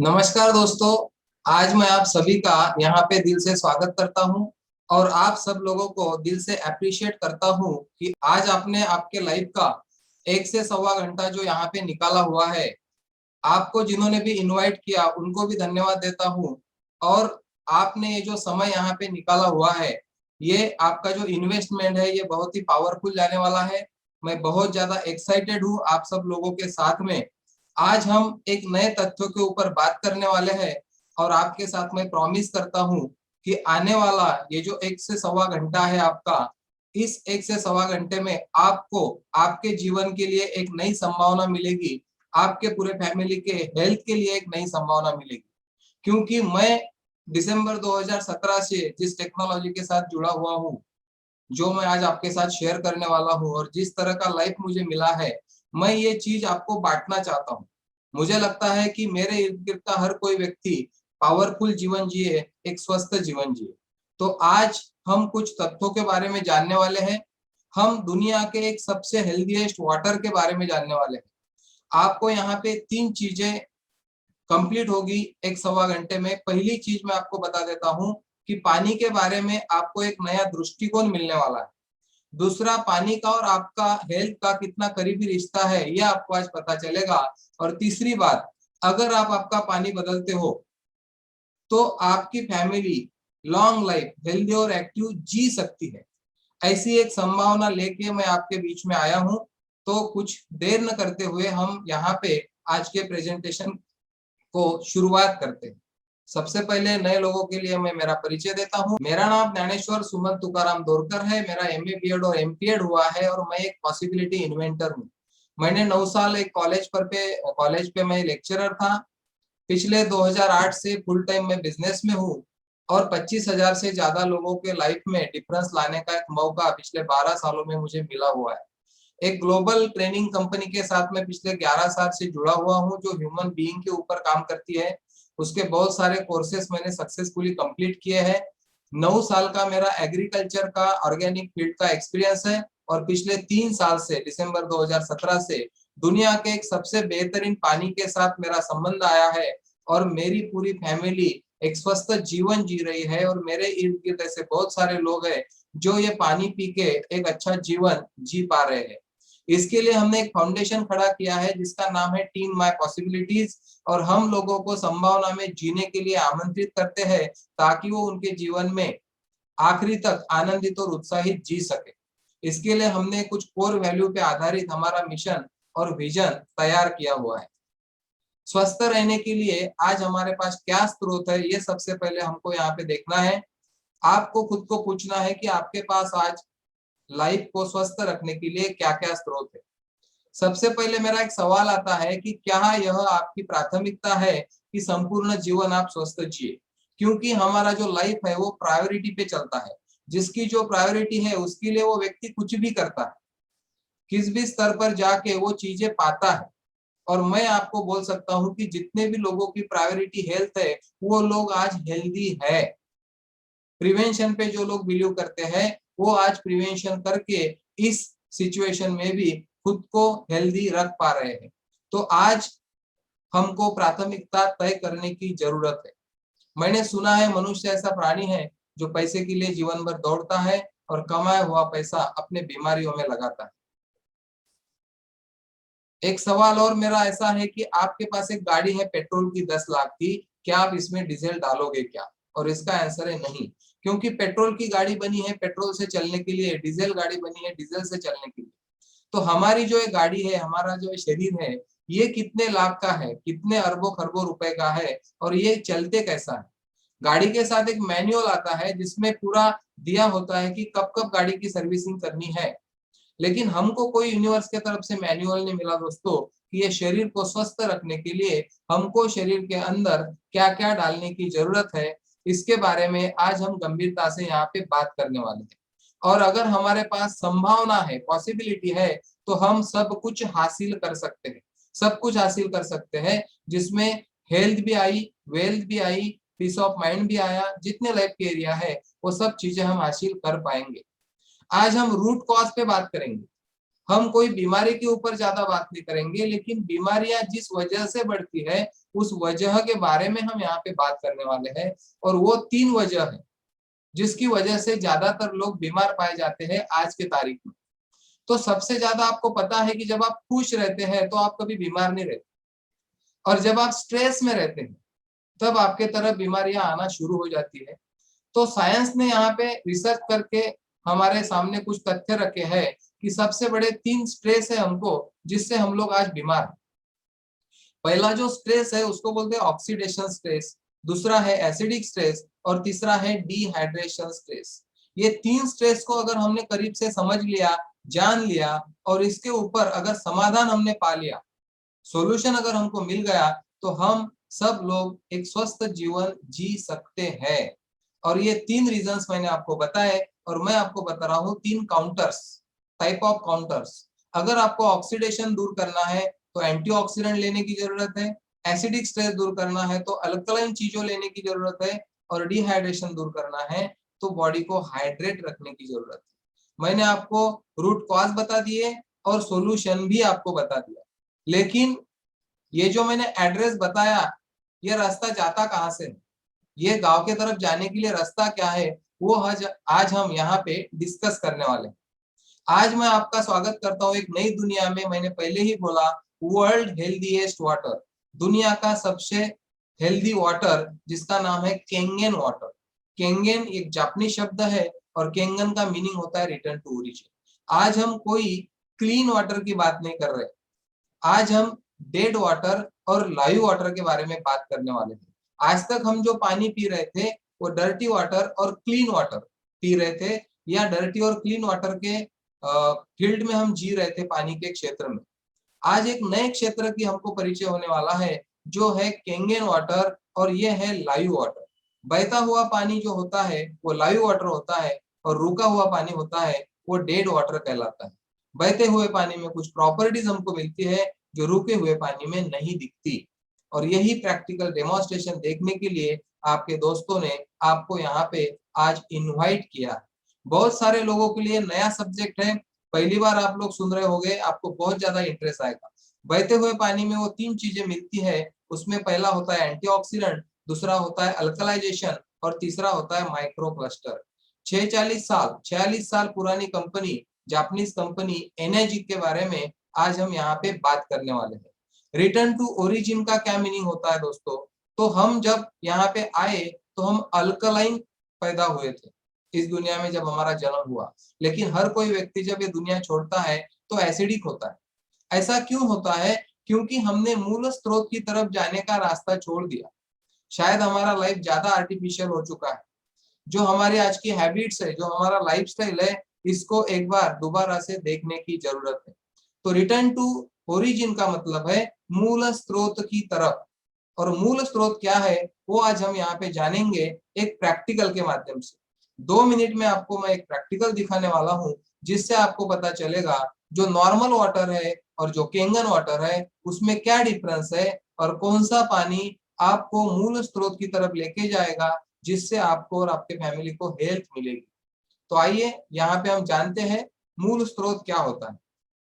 नमस्कार दोस्तों। आज मैं आप सभी का यहाँ पे दिल से स्वागत करता हूँ और आप सब लोगों को दिल से अप्रिशिएट करता हूँ कि आज आपने आपके लाइफ का 1 से 1.25 घंटा जो यहाँ पे निकाला हुआ है। आपको जिन्होंने भी इनवाइट किया उनको भी धन्यवाद देता हूँ। और आपने ये जो समय यहाँ पे निकाला हुआ है, ये आपका जो इन्वेस्टमेंट है ये बहुत ही पावरफुल जाने वाला है। मैं बहुत ज्यादा एक्साइटेड हूँ आप सब लोगों के साथ में। आज हम एक नए तथ्यों के ऊपर बात करने वाले हैं और आपके साथ मैं प्रॉमिस करता हूँ कि आने वाला ये जो 1 से 1.25 घंटा है आपका, इस 1 से 1.25 घंटे में आपको आपके जीवन के लिए एक नई संभावना मिलेगी। आपके पूरे फैमिली के हेल्थ के लिए एक नई संभावना मिलेगी, क्योंकि मैं दिसंबर 2017 से जिस टेक्नोलॉजी के साथ जुड़ा हुआ हूँ, जो मैं आज आपके साथ शेयर करने वाला हूँ और जिस तरह का लाइफ मुझे मिला है, मैं ये चीज आपको बांटना चाहता हूँ। मुझे लगता है कि मेरे इर्द गिर्द का हर कोई व्यक्ति पावरफुल जीवन जिए, एक स्वस्थ जीवन जिए। तो आज हम कुछ तथ्यों के बारे में जानने वाले हैं। हम दुनिया के एक सबसे हेल्दीएस्ट वाटर के बारे में जानने वाले हैं। आपको यहाँ पे 3 चीजें कंप्लीट होगी 1 से 1.25 घंटे में। पहली चीज मैं आपको बता देता हूँ कि पानी के बारे में आपको एक नया दृष्टिकोण मिलने वाला है। दूसरा, पानी का और आपका हेल्थ का कितना करीबी रिश्ता है ये आपको आज पता चलेगा। और तीसरी बात, अगर आप आपका पानी बदलते हो तो आपकी फैमिली लॉन्ग लाइफ, हेल्दी और एक्टिव जी सकती है। ऐसी एक संभावना लेके मैं आपके बीच में आया हूँ। तो कुछ देर न करते हुए हम यहाँ पे आज के प्रेजेंटेशन को शुरुआत करते हैं। सबसे पहले नए लोगों के लिए मैं मेरा परिचय देता हूँ। मेरा नाम ज्ञानेश्वर सुमन तुकाराम दोरकर है। मेरा एमए बीएड और एमपीएड हुआ है और मैं एक पॉसिबिलिटी इन्वेंटर हूँ। मैंने 9 साल एक कॉलेज पे मैं लेक्चरर था। पिछले 2008 से फुल टाइम मैं बिजनेस में हूँ और 25,000 से ज्यादा लोगों के लाइफ में डिफरेंस लाने का एक मौका पिछले 12 सालों में मुझे मिला हुआ है। एक ग्लोबल ट्रेनिंग कंपनी के साथ मैं पिछले 11 साल से जुड़ा हुआ हूँ जो ह्यूमन बीइंग के ऊपर काम करती है। उसके बहुत सारे कोर्सेस मैंने सक्सेसफुली कंप्लीट किए हैं। 9 साल का मेरा एग्रीकल्चर का ऑर्गेनिक फील्ड का एक्सपीरियंस है और पिछले 3 साल से दिसंबर 2017 से दुनिया के एक सबसे बेहतरीन पानी के साथ मेरा संबंध आया है। और मेरी पूरी फैमिली एक स्वस्थ जीवन जी रही है और मेरे इर्द गिर्द ऐसे बहुत सारे लोग हैं जो ये पानी पी के एक अच्छा जीवन जी पा रहे हैं। इसके लिए हमने एक फाउंडेशन खड़ा किया है जिसका नाम है टीम माय पॉसिबिलिटीज। और हम लोगों को संभावना में जीने के लिए आमंत्रित करते हैं ताकि वो उनके जीवन में आखिरी तक आनंदित और उत्साहित जी सके। इसके लिए हमने कुछ कोर वैल्यू पे आधारित हमारा मिशन और विजन तैयार किया हुआ है। स्वस्थ रहने के लिए आज हमारे पास क्या स्रोत है, ये सबसे पहले हमको यहाँ पे देखना है। आपको खुद को पूछना है कि आपके पास आज लाइफ को स्वस्थ रखने के लिए क्या क्या स्रोत है। सबसे पहले मेरा एक सवाल आता है कि क्या यह आपकी प्राथमिकता है कि संपूर्ण जीवन आप स्वस्थ जिए। क्योंकि हमारा जो लाइफ है वो प्रायोरिटी पे चलता है। जिसकी जो प्रायोरिटी है उसके लिए वो व्यक्ति कुछ भी करता है, किस भी स्तर पर जाके वो चीजें पाता है। और मैं आपको बोल सकता हूँ कि जितने भी लोगों की प्रायोरिटी हेल्थ है वो लोग आज हेल्दी है। प्रिवेंशन पे जो लोग बिलीव करते हैं वो आज प्रिवेंशन करके इस सिचुएशन में भी खुद को हेल्दी रख पा रहे हैं। तो आज हमको प्राथमिकता तय करने की जरूरत है। मैंने सुना है मनुष्य ऐसा प्राणी है जो पैसे के लिए जीवन भर दौड़ता है और कमाया हुआ पैसा अपने बीमारियों में लगाता है। एक सवाल और मेरा ऐसा है कि आपके पास एक गाड़ी है पेट्रोल की 10 लाख की, क्या आप इसमें डीजल डालोगे क्या? और इसका आंसर है नहीं। क्योंकि पेट्रोल की गाड़ी बनी है पेट्रोल से चलने के लिए, डीजल गाड़ी बनी है डीजल से चलने के लिए। तो हमारी जो ये गाड़ी है, हमारा जो शरीर है, ये कितने लाख का है, कितने अरबों खरबों रुपए का है और ये चलते कैसा है। गाड़ी के साथ एक मैनुअल आता है जिसमें पूरा दिया होता है कि कब कब गाड़ी की सर्विसिंग करनी है। लेकिन हमको कोई यूनिवर्स के तरफ से मैनुअल नहीं मिला दोस्तों कि ये शरीर को स्वस्थ रखने के लिए हमको शरीर के अंदर क्या क्या डालने की जरूरत है। इसके बारे में आज हम गंभीरता से यहाँ पे बात करने वाले हैं। और अगर हमारे पास संभावना है, पॉसिबिलिटी है, तो हम सब कुछ हासिल कर सकते हैं। सब कुछ हासिल कर सकते हैं जिसमें हेल्थ भी आई, वेल्थ भी आई, पीस ऑफ माइंड भी आया। जितने लाइफ के एरिया है वो सब चीजें हम हासिल कर पाएंगे। आज हम रूट कॉज पे बात करेंगे। हम कोई बीमारी के ऊपर ज्यादा बात नहीं करेंगे, लेकिन बीमारियां जिस वजह से बढ़ती है उस वजह के बारे में हम यहाँ पे बात करने वाले हैं। और वो 3 वजह है जिसकी वजह से ज्यादातर लोग बीमार पाए जाते हैं आज के तारीख में। तो सबसे ज्यादा आपको पता है कि जब आप खुश रहते हैं तो आप कभी बीमार नहीं रहते, और जब आप स्ट्रेस में रहते हैं तब आपके तरफ बीमारियां आना शुरू हो जाती है। तो साइंस ने यहाँ पे रिसर्च करके हमारे सामने कुछ तथ्य रखे हैं कि सबसे बड़े 3 स्ट्रेस है हमको जिससे हम लोग आज बीमार हैं। पहला जो स्ट्रेस है उसको बोलते हैं ऑक्सीडेशन स्ट्रेस, दूसरा है एसिडिक स्ट्रेस और तीसरा है डिहाइड्रेशन स्ट्रेस। ये 3 स्ट्रेस को अगर हमने करीब से समझ लिया, जान लिया और इसके ऊपर अगर समाधान हमने पा लिया, सॉल्यूशन अगर हमको मिल गया, तो हम सब लोग एक स्वस्थ जीवन जी सकते हैं। और ये 3 रीजंस मैंने आपको बताए, और मैं आपको बता रहा हूँ 3 काउंटर्स, टाइप ऑफ काउंटर्स। अगर आपको ऑक्सीडेशन दूर करना है तो एंटीऑक्सीडेंट लेने की जरूरत है, एसिडिक स्ट्रेस दूर करना है तो अल्कलाइन चीजों लेने की जरूरत है, और डिहाइड्रेशन दूर करना है तो बॉडी को हाइड्रेट रखने की जरूरत है। मैंने आपको रूट कॉज बता दिए और सॉल्यूशन भी आपको बता दिया, लेकिन ये जो मैंने एड्रेस बताया, ये रास्ता जाता कहाँ से, ये गांव के तरफ जाने के लिए रास्ता क्या है, वो आज हम यहाँ पे डिस्कस करने वाले हैं। आज मैं आपका स्वागत करता हूँ एक नई दुनिया में। मैंने पहले ही बोला, वर्ल्ड हेल्दीएस्ट वाटर, दुनिया का सबसे हेल्दी वाटर जिसका नाम है केंगन वाटर। केंगन एक जापानी शब्द है और केंगन का मीनिंग होता है रिटर्न टू ओरिजिन। आज हम कोई क्लीन वाटर की बात नहीं कर रहे, आज हम डेड वाटर और लाइव वाटर के बारे में बात करने वाले हैं। आज तक हम जो पानी पी रहे थे वो डर्टी वाटर और क्लीन वाटर पी रहे थे, या डर्टी और क्लीन वाटर के फील्ड में हम जी रहे थे पानी के क्षेत्र में। आज एक नए क्षेत्र की हमको परिचय होने वाला है जो है केंगन वाटर, और ये है लाइव वाटर। बहता हुआ पानी जो होता है वो लाइव वाटर होता है, और रुका हुआ पानी होता है वो डेड वाटर कहलाता है। बहते हुए पानी में कुछ प्रॉपर्टीज हमको मिलती है जो रुके हुए पानी में नहीं दिखती, और यही प्रैक्टिकल डेमोन्स्ट्रेशन देखने के लिए आपके दोस्तों ने आपको यहाँ पे आज इनवाइट किया। बहुत सारे लोगों के लिए नया सब्जेक्ट है, पहली बार आप लोग सुन रहे होंगे, आपको बहुत ज्यादा इंटरेस्ट आएगा। बहते हुए पानी में वो 3 चीजें मिलती है, उसमें पहला होता है एंटीऑक्सीडेंट, दूसरा होता है अल्कलाइजेशन और तीसरा होता है माइक्रो क्लस्टर। 46 साल पुरानी कंपनी, जापानीज कंपनी एनर्जी के बारे में आज हम यहाँ पे बात करने वाले हैं। रिटर्न टू ओरिजिन का क्या मीनिंग होता है दोस्तों? तो हम जब यहाँ पे आए तो हम अल्कलाइन पैदा हुए थे इस दुनिया में जब हमारा जन्म हुआ, लेकिन हर कोई व्यक्ति जब ये दुनिया छोड़ता है तो एसिडिक होता है। ऐसा क्यों होता है? क्योंकि हमने मूल स्रोत की तरफ जाने का रास्ता छोड़ दिया। शायद हमारा लाइफ ज्यादा आर्टिफिशियल हो चुका है। जो हमारी आज की हैबिट्स है, जो हमारा लाइफस्टाइल है, इसको एक बार दोबारा से देखने की जरूरत है। तो रिटर्न टू ओरिजिन का मतलब है मूल स्रोत की तरफ, और मूल स्रोत क्या है वो आज हम यहाँ पे जानेंगे एक प्रैक्टिकल के माध्यम से। 2 मिनट में आपको मैं एक प्रैक्टिकल दिखाने वाला हूँ जिससे आपको पता चलेगा जो नॉर्मल वाटर है और जो केंगन वाटर है उसमें क्या डिफरेंस है, और कौन सा पानी आपको मूल स्रोत की तरफ लेके जाएगा जिससे आपको और आपके फैमिली को हेल्थ मिलेगी। तो आइए यहाँ पे हम जानते हैं मूल स्रोत क्या होता है।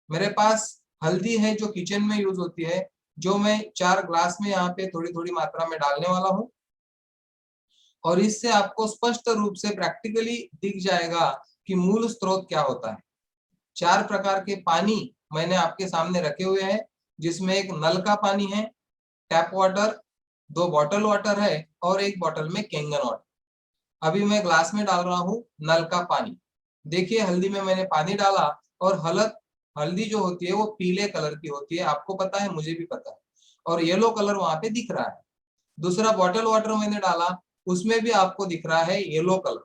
मेरे पास हल्दी है जो किचन में यूज होती है, जो मैं 4 ग्लास में यहाँ पे थोड़ी थोड़ी मात्रा में डालने वाला हूँ, और इससे आपको स्पष्ट रूप से प्रैक्टिकली दिख जाएगा कि मूल स्रोत क्या होता है। 4 प्रकार के पानी मैंने आपके सामने रखे हुए हैं, जिसमें एक नल का पानी है, टैप वाटर, 2 बॉटल वाटर है और एक बॉटल में केंगन वाटर। अभी मैं ग्लास में डाल रहा हूँ नल का पानी। देखिए हल्दी में मैंने पानी डाला, और हल्दी जो होती है वो पीले कलर की होती है, आपको पता है, मुझे भी पता है, और येलो कलर वहां पे दिख रहा है। दूसरा बॉटल वाटर मैंने डाला, उसमें भी आपको दिख रहा है येलो कलर।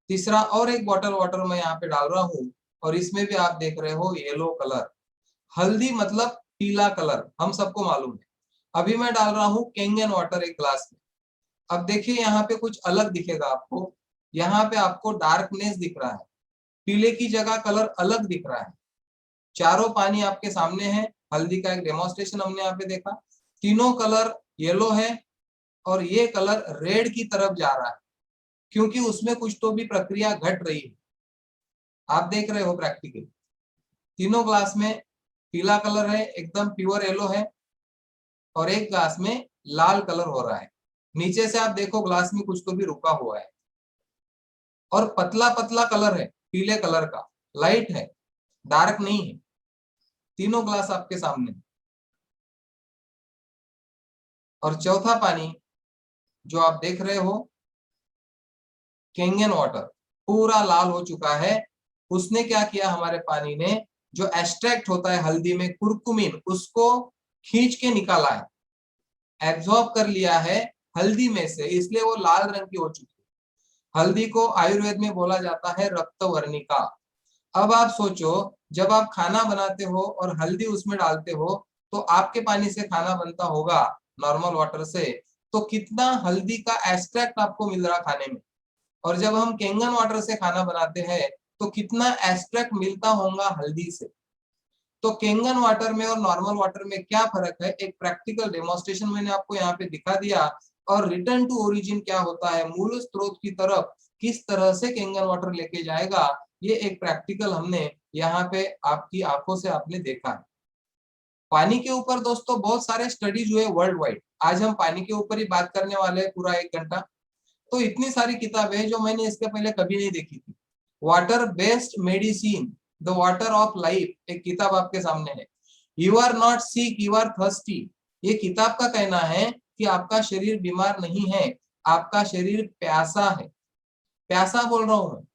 तीसरा और एक बॉटल वाटर मैं यहाँ पे डाल रहा हूँ, और इसमें भी आप देख रहे हो येलो कलर। हल्दी मतलब पीला कलर, हम सबको मालूम है। अभी मैं डाल रहा हूँ केंगन वाटर एक ग्लास में। अब देखिए यहाँ पे कुछ अलग दिखेगा आपको, यहाँ पे आपको डार्कनेस दिख रहा है, पीले की जगह कलर अलग दिख रहा है। चारों पानी आपके सामने है, हल्दी का एक डेमोन्स्ट्रेशन हमने यहाँ पे देखा। तीनों कलर येलो है, और ये कलर रेड की तरफ जा रहा है, क्योंकि उसमें कुछ तो भी प्रक्रिया घट रही है। आप देख रहे हो प्रैक्टिकली। तीनों ग्लास में पीला कलर है, एकदम प्योर येलो है, और एक ग्लास में लाल कलर हो रहा है। नीचे से आप देखो ग्लास में कुछ तो भी रुका हुआ है, और पतला पतला कलर है, पीले कलर का, लाइट है, डार्क नहीं है। तीनों ग्लास आपके सामने। और चौथा पानी जो आप देख रहे हो, केंगन वाटर, पूरा लाल हो चुका है। उसने क्या किया, हमारे पानी ने जो एक्सट्रैक्ट होता है हल्दी में कुर्कुमिन, उसको खींच के निकाला है, एब्जॉर्ब कर लिया है हल्दी में से, इसलिए वो लाल रंग की हो चुकी है। हल्दी को आयुर्वेद में बोला जाता है रक्तवर्णिका। अब आप सोचो, जब आप खाना बनाते हो और हल्दी उसमें डालते हो, तो आपके पानी से खाना बनता होगा नॉर्मल वाटर से, तो कितना हल्दी का एक्सट्रैक्ट आपको मिल रहा खाने में। और जब हम केंगन वाटर से खाना बनाते हैं तो कितना एक्सट्रैक्ट मिलता होगा हल्दी से। तो केंगन वाटर में और नॉर्मल वाटर में क्या फर्क है, एक प्रैक्टिकल डेमोन्स्ट्रेशन मैंने आपको यहाँ पे दिखा दिया। और रिटर्न टू ओरिजिन क्या होता है, मूल स्रोत की तरफ किस तरह से केंगन वाटर लेके जाएगा, ये एक प्रैक्टिकल हमने यहाँ पे आपकी आंखों से आपने देखा है। पानी के ऊपर दोस्तों बहुत सारे स्टडीज हुए वर्ल्ड वाइड। आज हम पानी के ऊपर ही बात करने वाले हैं पूरा 1 घंटा। तो इतनी सारी किताबें जो मैंने इसके पहले कभी नहीं देखी थी। Water based medicine, the water of life, एक किताब आपके सामने है। You are not sick, you are thirsty. ये किताब का कहना है कि आपका शरीर बीमार नहीं है, आपका शरीर प्यासा है। प्यासा बोल रहा हूं मैं,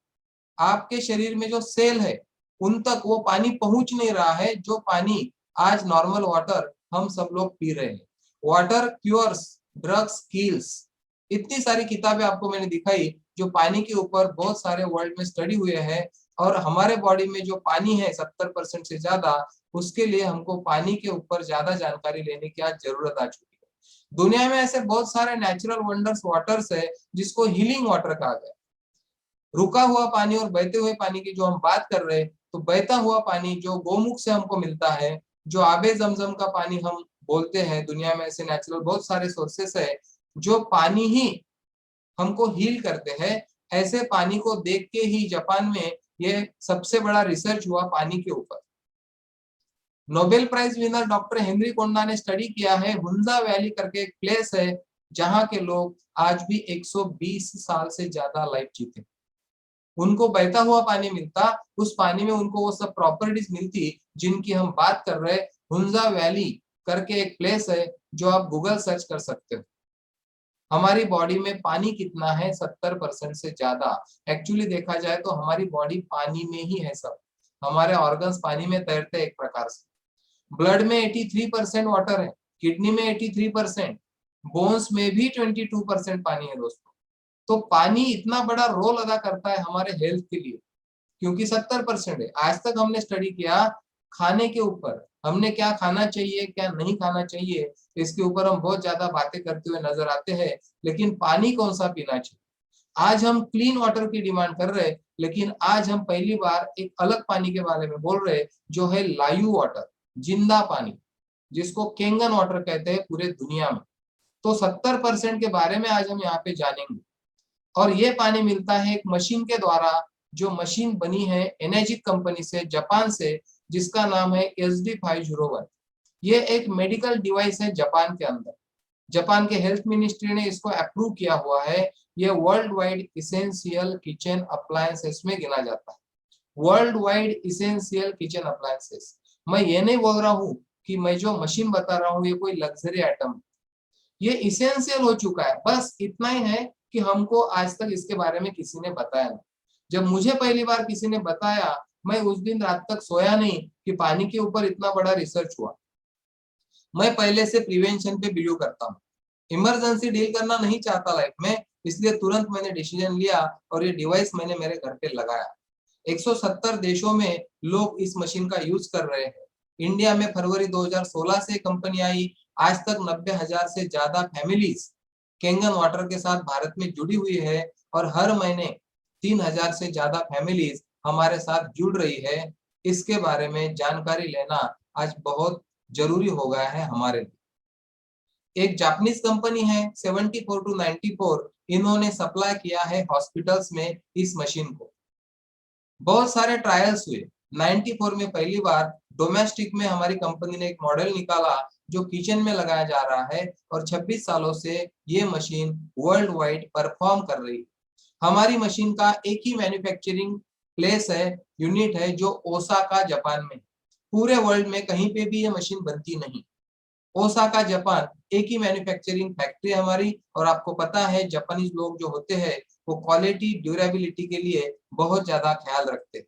आपके शरीर में जो सेल है उन तक वो पानी पहुंच नहीं रहा है, जो पानी आज नॉर्मल वाटर हम सब लोग पी रहे हैं। Water cures, drugs kills. इतनी सारी किताबें आपको मैंने दिखाई जो पानी के ऊपर बहुत सारे वर्ल्ड में स्टडी हुए हैं। और हमारे बॉडी में जो पानी है 70% से ज्यादा, उसके लिए हमको पानी के ऊपर ज्यादा जानकारी लेने की आज जरूरत आ चुकी है। दुनिया में ऐसे बहुत सारे नेचुरल वंडर्स वाटर्स है जिसको हीलिंग वाटर कहा गया। रुका हुआ पानी और बहते हुए पानी की जो हम बात कर रहे हैं, तो बहता हुआ पानी जो गोमुख से हमको मिलता है, जो आबे जमजम का पानी हम बोलते हैं, दुनिया में ऐसे नेचुरल बहुत सारे सोर्सेस है जो पानी ही हमको हील करते हैं। ऐसे पानी को देख के ही जापान में ये सबसे बड़ा रिसर्च हुआ पानी के ऊपर। Nobel prize winner doctor Henry Coanda ने स्टडी किया है, हुंजा वैली करके एक प्लेस है जहां के लोग आज भी 120 साल से ज्यादा लाइफ जीते। उनको बहता हुआ पानी मिलता, उस पानी में उनको वो सब प्रॉपर्टीज मिलती जिनकी हम बात कर रहे हैं। हुंजा वैली करके एक प्लेस है जो आप गूगल सर्च कर सकते हो। हमारी बॉडी में पानी कितना है, 70% से ज्यादा। एक्चुअली देखा जाए तो हमारी बॉडी पानी में ही है सब। हमारे ऑर्गन्स पानी में तैरते एक प्रकार से। ब्लड में 83% वाटर है, किडनी में 83%, बोन्स में भी 22% पानी है दोस्तों। तो पानी इतना बड़ा रोल अदा करता है हमारे हेल्थ के लिए, क्योंकि 70% है। आज तक हमने स्टडी किया खाने के ऊपर, हमने क्या खाना चाहिए क्या नहीं खाना चाहिए, इसके ऊपर हम बहुत ज्यादा बातें करते हुए नजर आते हैं, लेकिन पानी कौन सा पीना चाहिए। आज हम क्लीन वाटर की डिमांड कर रहे हैं, लेकिन आज हम पहली बार एक अलग पानी के बारे में बोल रहे हैं जो है लायू वाटर, जिंदा पानी, जिसको केंगन वाटर कहते हैं पूरे दुनिया में। तो 70% के बारे में आज हम यहाँ पे जानेंगे। और ये पानी मिलता है एक मशीन के द्वारा, जो मशीन बनी है एनर्जिक कंपनी से, जापान से, जिसका नाम है SD501। ये एक मेडिकल डिवाइस है जापान के अंदर। जापान के हेल्थ मिनिस्ट्री ने इसको अप्रूव किया हुआ है। ये world wide essential kitchen appliances में गिना जाता है। World wide essential kitchen appliances. मैं ये नहीं बोल रहा हूँ कि मैं जो मशीन बता रहा हूँ ये कोई लग्जरी आइटम है, ये इसेंशियल हो चुका है। बस इतना ही है कि हमको आज तक इसके बारे में किसी ने बताया नहीं। जब मुझे पहली बार किसी ने बताया, मैं उस दिन रात तक सोया नहीं कि पानी के ऊपर इतना बड़ा रिसर्च हुआ। मैं पहले से प्रिवेंशन पे बिलीव करता हूँ, इमरजेंसी डील करना नहीं चाहता लाइफ में, इसलिए तुरंत मैंने डिसीजन लिया और ये डिवाइस मैंने मेरे घर पे लगाया। 170 देशों में लोग इस मशीन का यूज कर रहे हैं। इंडिया में फरवरी 2016 से कंपनी आई। आज तक 90,000 से ज्यादा फैमिलीज केंगन वाटर के साथ भारत में जुड़ी हुई है, और हर महीने 3,000 से ज्यादा फैमिलीज हमारे साथ जुड़ रही है। इसके बारे में जानकारी लेना आज बहुत जरूरी हो गया है हमारे लिए। एक जापानीज कंपनी है 74 to 94, इन्होंने सप्लाई किया है हॉस्पिटल्स में इस मशीन को। बहुत सारे ट्रायल्स हुए, 94 में पहली बार डोमेस्टिक में हमारी कंपनी ने एक मॉडल निकाला जो किचन में लगाया जा रहा है और 26 सालों से ये मशीन वर्ल्ड वाइड परफॉर्म कर रही है। हमारी मशीन का एक ही मैन्युफैक्चरिंग प्लेस है, यूनिट है जो ओसाका जापान में। पूरे वर्ल्ड में कहीं पे भी ये मशीन बनती नहीं। ओसाका जापान एक ही मैन्युफैक्चरिंग फैक्ट्री है हमारी। और आपको पता है जापानीज लोग जो होते हैं वो क्वालिटी ड्यूरेबिलिटी के लिए बहुत ज्यादा ख्याल रखते हैं।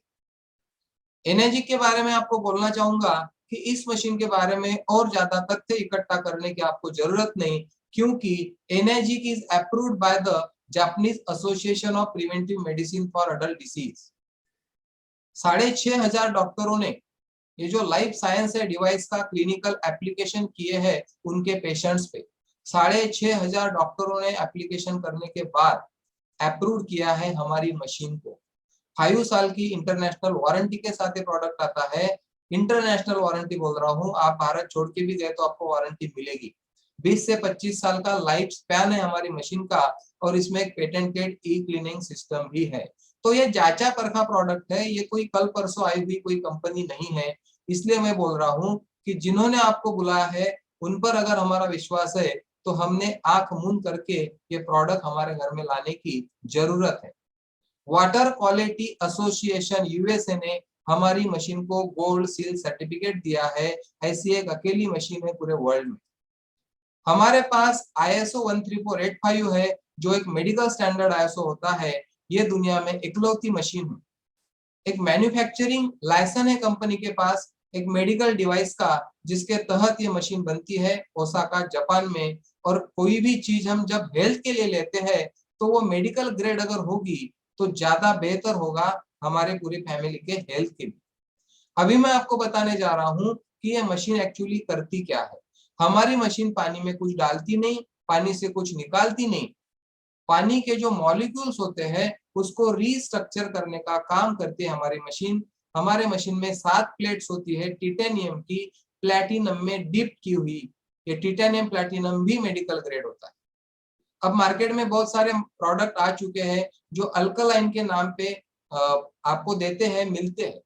एनर्जी के बारे में आपको बोलना चाहूंगा कि इस मशीन के बारे में और ज्यादा तथ्य इकट्ठा करने की आपको जरूरत नहीं, क्योंकि energy is approved by the Japanese association of preventive medicine for adult disease. 6,500 डॉक्टरों ने ये जो लाइफ साइंस है डिवाइस का क्लिनिकल एप्लीकेशन किए हैं उनके पेशेंट्स पे। 6,500 डॉक्टरों ने एप्लीकेशन करने के बाद अप्रूव किया है हमारी मशीन को। 5 साल की इंटरनेशनल वारंटी के साथ ये प्रोडक्ट आता है। इंटरनेशनल वारंटी बोल रहा हूँ, आप भारत छोड़ के भी गए तो आपको वारंटी मिलेगी। 20 से 25 साल का लाइफ स्पैन है हमारी मशीन का और इसमें एक पेटेंटेड ई क्लीनिंग सिस्टम भी है। तो ये जांचा परखा प्रोडक्ट है, ये कोई कल परसों आई हुई कोई कंपनी नहीं है। इसलिए मैं बोल रहा हूँ कि जिन्होंने आपको बुलाया है उन पर अगर हमारा विश्वास है तो हमने आंख मूंद करके ये प्रोडक्ट हमारे घर में लाने की जरूरत है। वाटर क्वालिटी एसोसिएशन यूएसए ने हमारी मशीन को गोल्ड सील सर्टिफिकेट दिया है। ऐसी एक अकेली मशीन है पूरे वर्ल्ड में। हमारे पास ISO 13485 है जो एक मेडिकल स्टैंडर्ड ISO होता है। ये दुनिया में इकलौती मशीन है। एक मैन्युफैक्चरिंग लाइसेंस है कंपनी के पास एक मेडिकल डिवाइस का, जिसके तहत ये मशीन बनती है ओसाका जापान में। और कोई भी चीज हम जब हेल्थ के लिए लेते हैं तो वो मेडिकल ग्रेड अगर होगी तो ज्यादा बेहतर होगा हमारे पूरी फैमिली के हेल्थ के लिए। अभी मैं आपको बताने जा रहा हूँ कि ये मशीन एक्चुअली करती क्या है। हमारी मशीन पानी में कुछ डालती नहीं, पानी से कुछ निकालती नहीं। पानी के जो मॉलिक्यूल्स होते हैं उसको रीस्ट्रक्चर करने का काम करती है हमारी मशीन। हमारे मशीन में 7 प्लेट्स होती है टिटेनियम की, प्लैटिनम में डिप की हुई। ये टिटेनियम प्लैटिनम भी मेडिकल ग्रेड होता है। अब मार्केट में बहुत सारे प्रोडक्ट आ चुके हैं जो अल्कलाइन के नाम पे आपको देते हैं, मिलते हैं।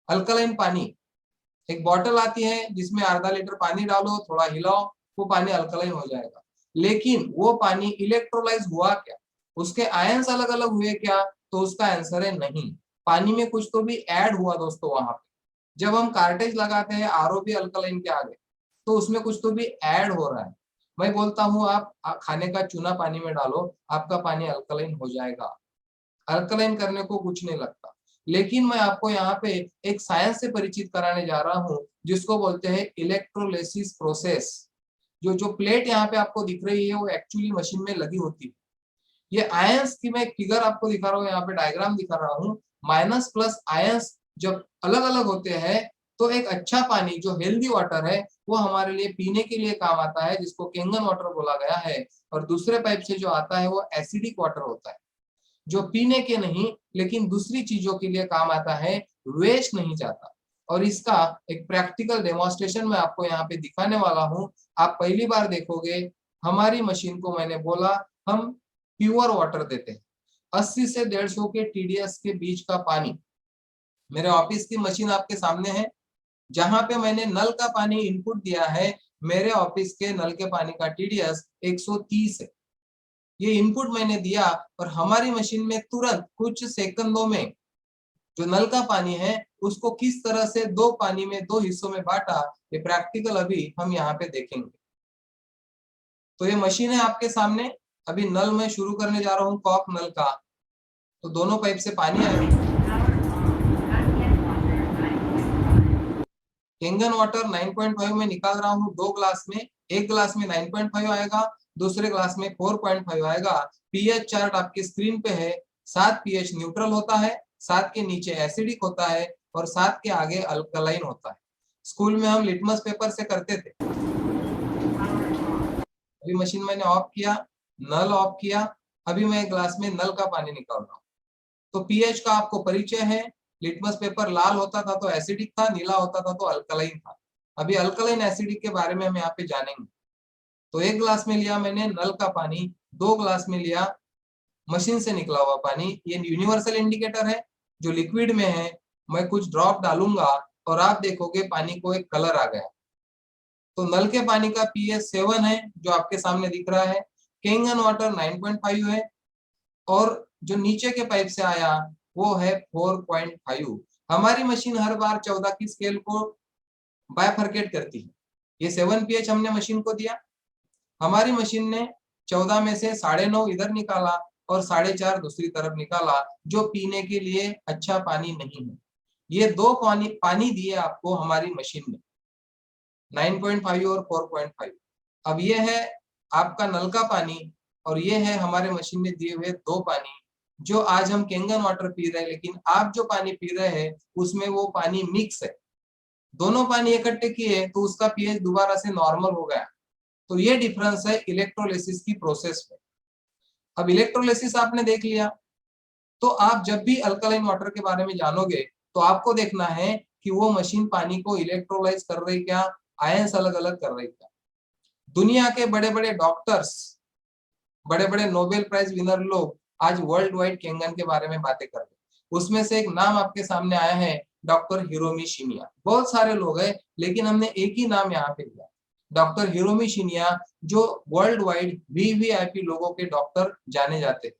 अल्कलाइन पानी एक बॉटल आती है जिसमें आधा लीटर पानी डालो, थोड़ा हिलाओ, वो पानी अल्कलाइन हो जाएगा। लेकिन वो पानी इलेक्ट्रोलाइज हुआ क्या, उसके आयंस अलग अलग हुए क्या? तो उसका आंसर है नहीं। पानी में कुछ तो भी ऐड हुआ दोस्तों वहां पे। जब हम कार्टेज लगाते हैं आरओ भी अल्कलाइन के आगे, तो उसमें कुछ तो भी ऐड हो रहा है। मैं बोलता हूँ आप खाने का चूना पानी में डालो, आपका पानी अल्कलाइन हो जाएगा। अल्कलाइन करने को कुछ नहीं लगता। लेकिन मैं आपको यहाँ पे एक साइंस से परिचित कराने जा रहा हूँ जिसको बोलते हैं इलेक्ट्रोलिसिस प्रोसेस। जो जो प्लेट यहाँ पे आपको दिख रही है वो एक्चुअली मशीन में लगी होती है। ये आयंस की मैं एक फिगर आपको दिखा रहा हूँ, यहाँ पे डायग्राम दिखा रहा हूँ। माइनस प्लस आयंस जब अलग अलग होते हैं तो एक अच्छा पानी जो हेल्दी वाटर है वो हमारे लिए पीने के लिए काम आता है, जिसको केंगन वाटर बोला गया है। और दूसरे पाइप से जो आता है वो एसिडिक वाटर होता है, जो पीने के नहीं लेकिन दूसरी चीजों के लिए काम आता है, वेस्ट नहीं जाता। और इसका एक प्रैक्टिकल डेमोन्स्ट्रेशन मैं आपको यहाँ पे दिखाने वाला हूँ। आप पहली बार देखोगे हमारी मशीन को, मैंने बोला हम प्योर वाटर देते हैं। 80 से 150 के TDS के बीच का पानी। मेरे ऑफिस की मशीन आपके सामने है, जहां पे मैंने नल का पानी इनपुट दिया है। मेरे ऑफिस के नल के पानी का TDS 130 है। ये इनपुट मैंने दिया और हमारी मशीन में तुरंत कुछ सेकंडों में जो नल का पानी है उसको किस तरह से दो पानी में दो हिस्सों में बांटा, ये प्रैक्टिकल अभी हम यहाँ पे देखेंगे। तो ये मशीन है आपके सामने। अभी नल मैं शुरू करने जा रहा हूँ कॉक नल का, तो दोनों पाइप से पानी आएगा। केंगन वाटर 9.5 में निकाल रहा हूँ 2 ग्लास में। एक ग्लास में 9.5 आएगा, दूसरे ग्लास में 4.5 आएगा। पीएच चार्ट आपकी स्क्रीन पे है। 7 पीएच न्यूट्रल होता है, 7 के नीचे एसिडिक होता है और 7 के आगे अल्कलाइन होता है। स्कूल में हम लिटमस पेपर से करते थे। अभी मशीन मैंने ऑफ किया, नल ऑफ किया। अभी मैं ग्लास में नल का पानी निकाल रहा हूँ। तो पीएच का आपको परिचय है। लिटमस पेपर लाल होता था तो एसिडिक था, नीला होता था तो अल्कलाइन था। अभी अल्कलाइन एसिडिक के बारे में हम यहाँ पे जानेंगे। तो 1 ग्लास में लिया मैंने नल का पानी, 2 ग्लास में लिया मशीन से निकला हुआ पानी। ये यूनिवर्सल इंडिकेटर है जो लिक्विड में है। मैं कुछ ड्रॉप डालूंगा और आप देखोगे पानी को एक कलर आ गया। तो नल के पानी का पीएच 7 है जो आपके सामने दिख रहा है, केंगन वाटर 9.5 है, और जो नीचे के पाइप से आया वो है 4.5। हमारी मशीन हर बार 14 की स्केल को बायफरकेट करती है। ये 7 पीएच हमने मशीन को दिया, हमारी मशीन ने 14 में से 9.5 इधर निकाला और 4.5 दूसरी तरफ निकाला, जो पीने के लिए अच्छा पानी नहीं है। ये दो पानी दिए आपको हमारी मशीन ने, 9.5 और 4.5। अब ये है आपका नल का पानी और ये है हमारे मशीन ने दिए हुए दो पानी, जो आज हम केंगन वाटर पी रहे हैं, लेकिन आप जो पानी पी रहे हैं उसमें वो पानी मिक्स है। दोनों पानी इकट्ठे किए तो उसका पीएच दोबारा से नॉर्मल हो गया। तो ये डिफरेंस है इलेक्ट्रोलिसिस की प्रोसेस में। अब इलेक्ट्रोलिसिस आपने देख लिया, तो आप जब भी अल्कलाइन वाटर के बारे में जानोगे तो आपको देखना है कि वो मशीन पानी को इलेक्ट्रोलाइज कर रही क्या, आयंस अलग अलग कर रही क्या। दुनिया के बड़े बड़े डॉक्टर्स, बड़े बड़े नोबेल प्राइज विनर लोग आज वर्ल्ड वाइड केंगन के बारे में बातें कर रहे हैं। उसमें से एक नाम आपके सामने आया है, डॉक्टर हिरोमी शिनिया। बहुत सारे लोग हैं लेकिन हमने एक ही नाम यहाँ पे लिया, डॉक्टर हिरोमी शिनिया, जो वर्ल्ड वाइड वीवीआईपी लोगों के डॉक्टर जाने जाते हैं।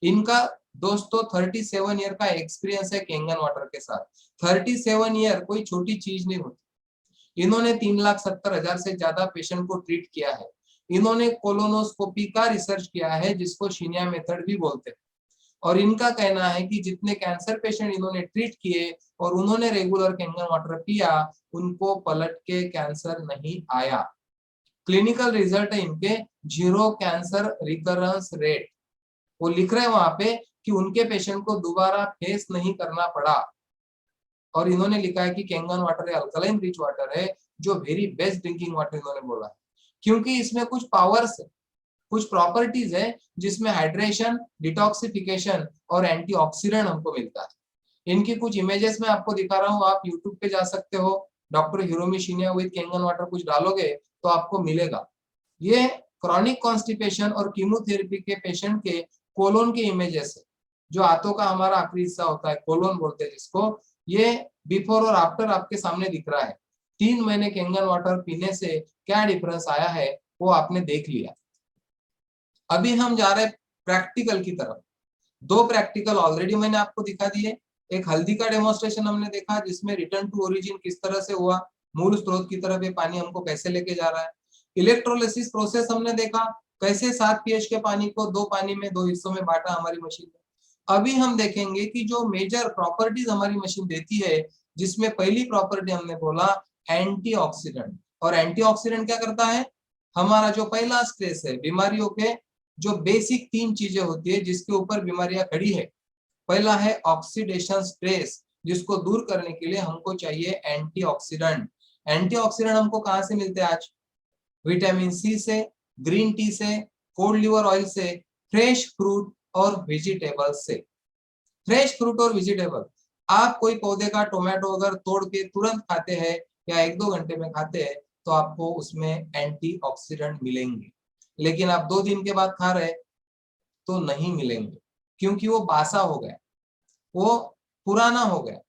इनका दोस्तों 37 ईयर का एक्सपीरियंस है केंगन वाटर के साथ। 37 ईयर कोई छोटी चीज नहीं होती। इन्होंने 3,70,000 से ज्यादा पेशेंट को ट्रीट किया है। इन्होंने कोलोनोस्कोपी का रिसर्च किया है, जिसको शिनिया मेथड भी बोलते हैं। और इनका कहना है कि जितने कैंसर पेशेंट इन्होंने ट्रीट किए और उन्होंने रेगुलर केंगन वाटर पिया, उनको पलट के कैंसर नहीं आया। क्लिनिकल रिजल्ट है इनके 0 कैंसर रिकरेंस रेट। वो लिख रहे हैं वहां पे कि उनके पेशेंट को दोबारा फेस नहीं करना पड़ा। और इन्होंने लिखा है कि Kangen water alkaline rich water है, जो वेरी बेस्ट ड्रिंकिंग वाटर इन्होंने बोला है, क्योंकि इसमें कुछ पावर्स है, कुछ प्रॉपर्टीज है, जिसमें हाइड्रेशन, डिटॉक्सिफिकेशन और एंटीऑक्सीडेंट हमको मिलता है। इनकी कुछ इमेजेस मैं आपको दिखा रहा हूँ, आप यूट्यूब पे जा सकते हो, doctor Hiromi शिनिया with Kangen water कुछ डालोगे तो आपको मिलेगा। ये क्रॉनिक कॉन्स्टिपेशन और कीमोथेरेपी के पेशेंट के कोलोन के इमेजेस है, जो आंतों का हमारा आखिरी हिस्सा होता है, कोलोन बोलते हैं जिसको। ये बिफोर और आफ्टर आपके सामने दिख रहा है। 3 महीने केंगन वाटर पीने से क्या डिफरेंस आया है वो आपने देख लिया। अभी हम जा रहे हैं प्रैक्टिकल की तरफ। 2 प्रैक्टिकल ऑलरेडी मैंने आपको दिखा दिए। एक हल्दी का डेमोन्स्ट्रेशन हमने देखा, जिसमें रिटर्न टू ओरिजिन किस तरह से हुआ, मूल स्रोत की तरफ ये पानी हमको कैसे लेके जा रहा है। इलेक्ट्रोलिसिस प्रोसेस हमने देखा, कैसे 7 पीएच के पानी को 2 पानी में 2 हिस्सों में बांटा हमारी मशीन ने। अभी हम देखेंगे कि जो मेजर प्रॉपर्टीज हमारी मशीन देती है, जिसमें पहली प्रॉपर्टी हमने बोला एंटीऑक्सीडेंट। और एंटीऑक्सीडेंट क्या करता है, हमारा जो पहला स्ट्रेस है, बीमारियों के जो बेसिक 3 चीजें होती है जिसके ऊपर बीमारियां खड़ी है। पहला है ऑक्सीडेशन स्ट्रेस, जिसको दूर करने के लिए हमको चाहिए एंटीऑक्सीडेंट। एंटीऑक्सीडेंट हमको कहां से मिलते हैं आज, विटामिन सी से, ग्रीन टी से, कोल्ड लिवर ऑयल से, फ्रेश फ्रूट और वेजिटेबल्स से। फ्रेश फ्रूट और वेजिटेबल, आप कोई पौधे का टोमेटो अगर तोड़ के तुरंत खाते हैं या 1-2 घंटे में खाते हैं तो आपको उसमें एंटीऑक्सीडेंट मिलेंगे। लेकिन आप 2 दिन के बाद खा रहे तो नहीं मिलेंगे, क्योंकि वो बासा हो गया, वो पुराना हो गया।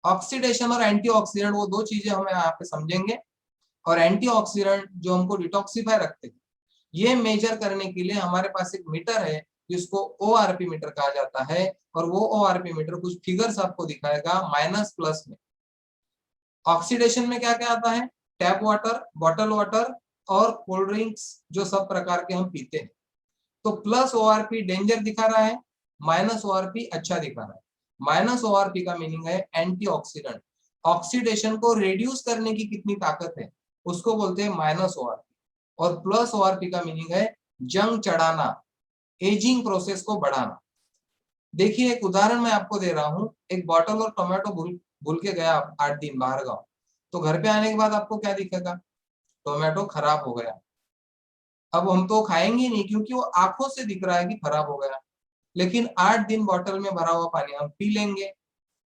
ऑक्सीडेशन और एंटीऑक्सीडेंट वो 2 चीजें हमें यहाँ पे समझेंगे। और एंटीऑक्सीडेंट जो हमको डिटॉक्सिफाई रखते हैं, ये मेजर करने के लिए हमारे पास एक मीटर है जिसको ओआरपी मीटर कहा जाता है। और वो ओआरपी मीटर कुछ फिगर्स आपको दिखाएगा माइनस प्लस में। ऑक्सीडेशन में क्या क्या आता है, टैप वाटर, बॉटल वाटर और कोल्ड ड्रिंक्स जो सब प्रकार के हम पीते हैं। तो प्लस ओआरपी डेंजर दिखा रहा है, माइनस ओआरपी अच्छा दिखा रहा है। माइनस ओआरपी का मीनिंग है एंटीऑक्सीडेंट। ऑक्सीडेशन को रिड्यूस करने की कितनी ताकत है उसको बोलते हैं माइनस ओआरपी। और प्लस ओआरपी का मीनिंग है जंग चढ़ाना, एजिंग प्रोसेस को बढ़ाना। देखिए एक उदाहरण मैं आपको दे रहा हूँ, एक बॉटल और टोमेटो भूल के गया 8 दिन बाहर गाँव, तो घर पे आने के बाद आपको क्या दिखेगा, टोमेटो खराब हो गया। अब हम तो खाएंगे नहीं क्योंकि वो आंखों से दिख रहा है कि खराब हो गया, लेकिन 8 दिन बॉटल में भरा हुआ पानी हम पी लेंगे।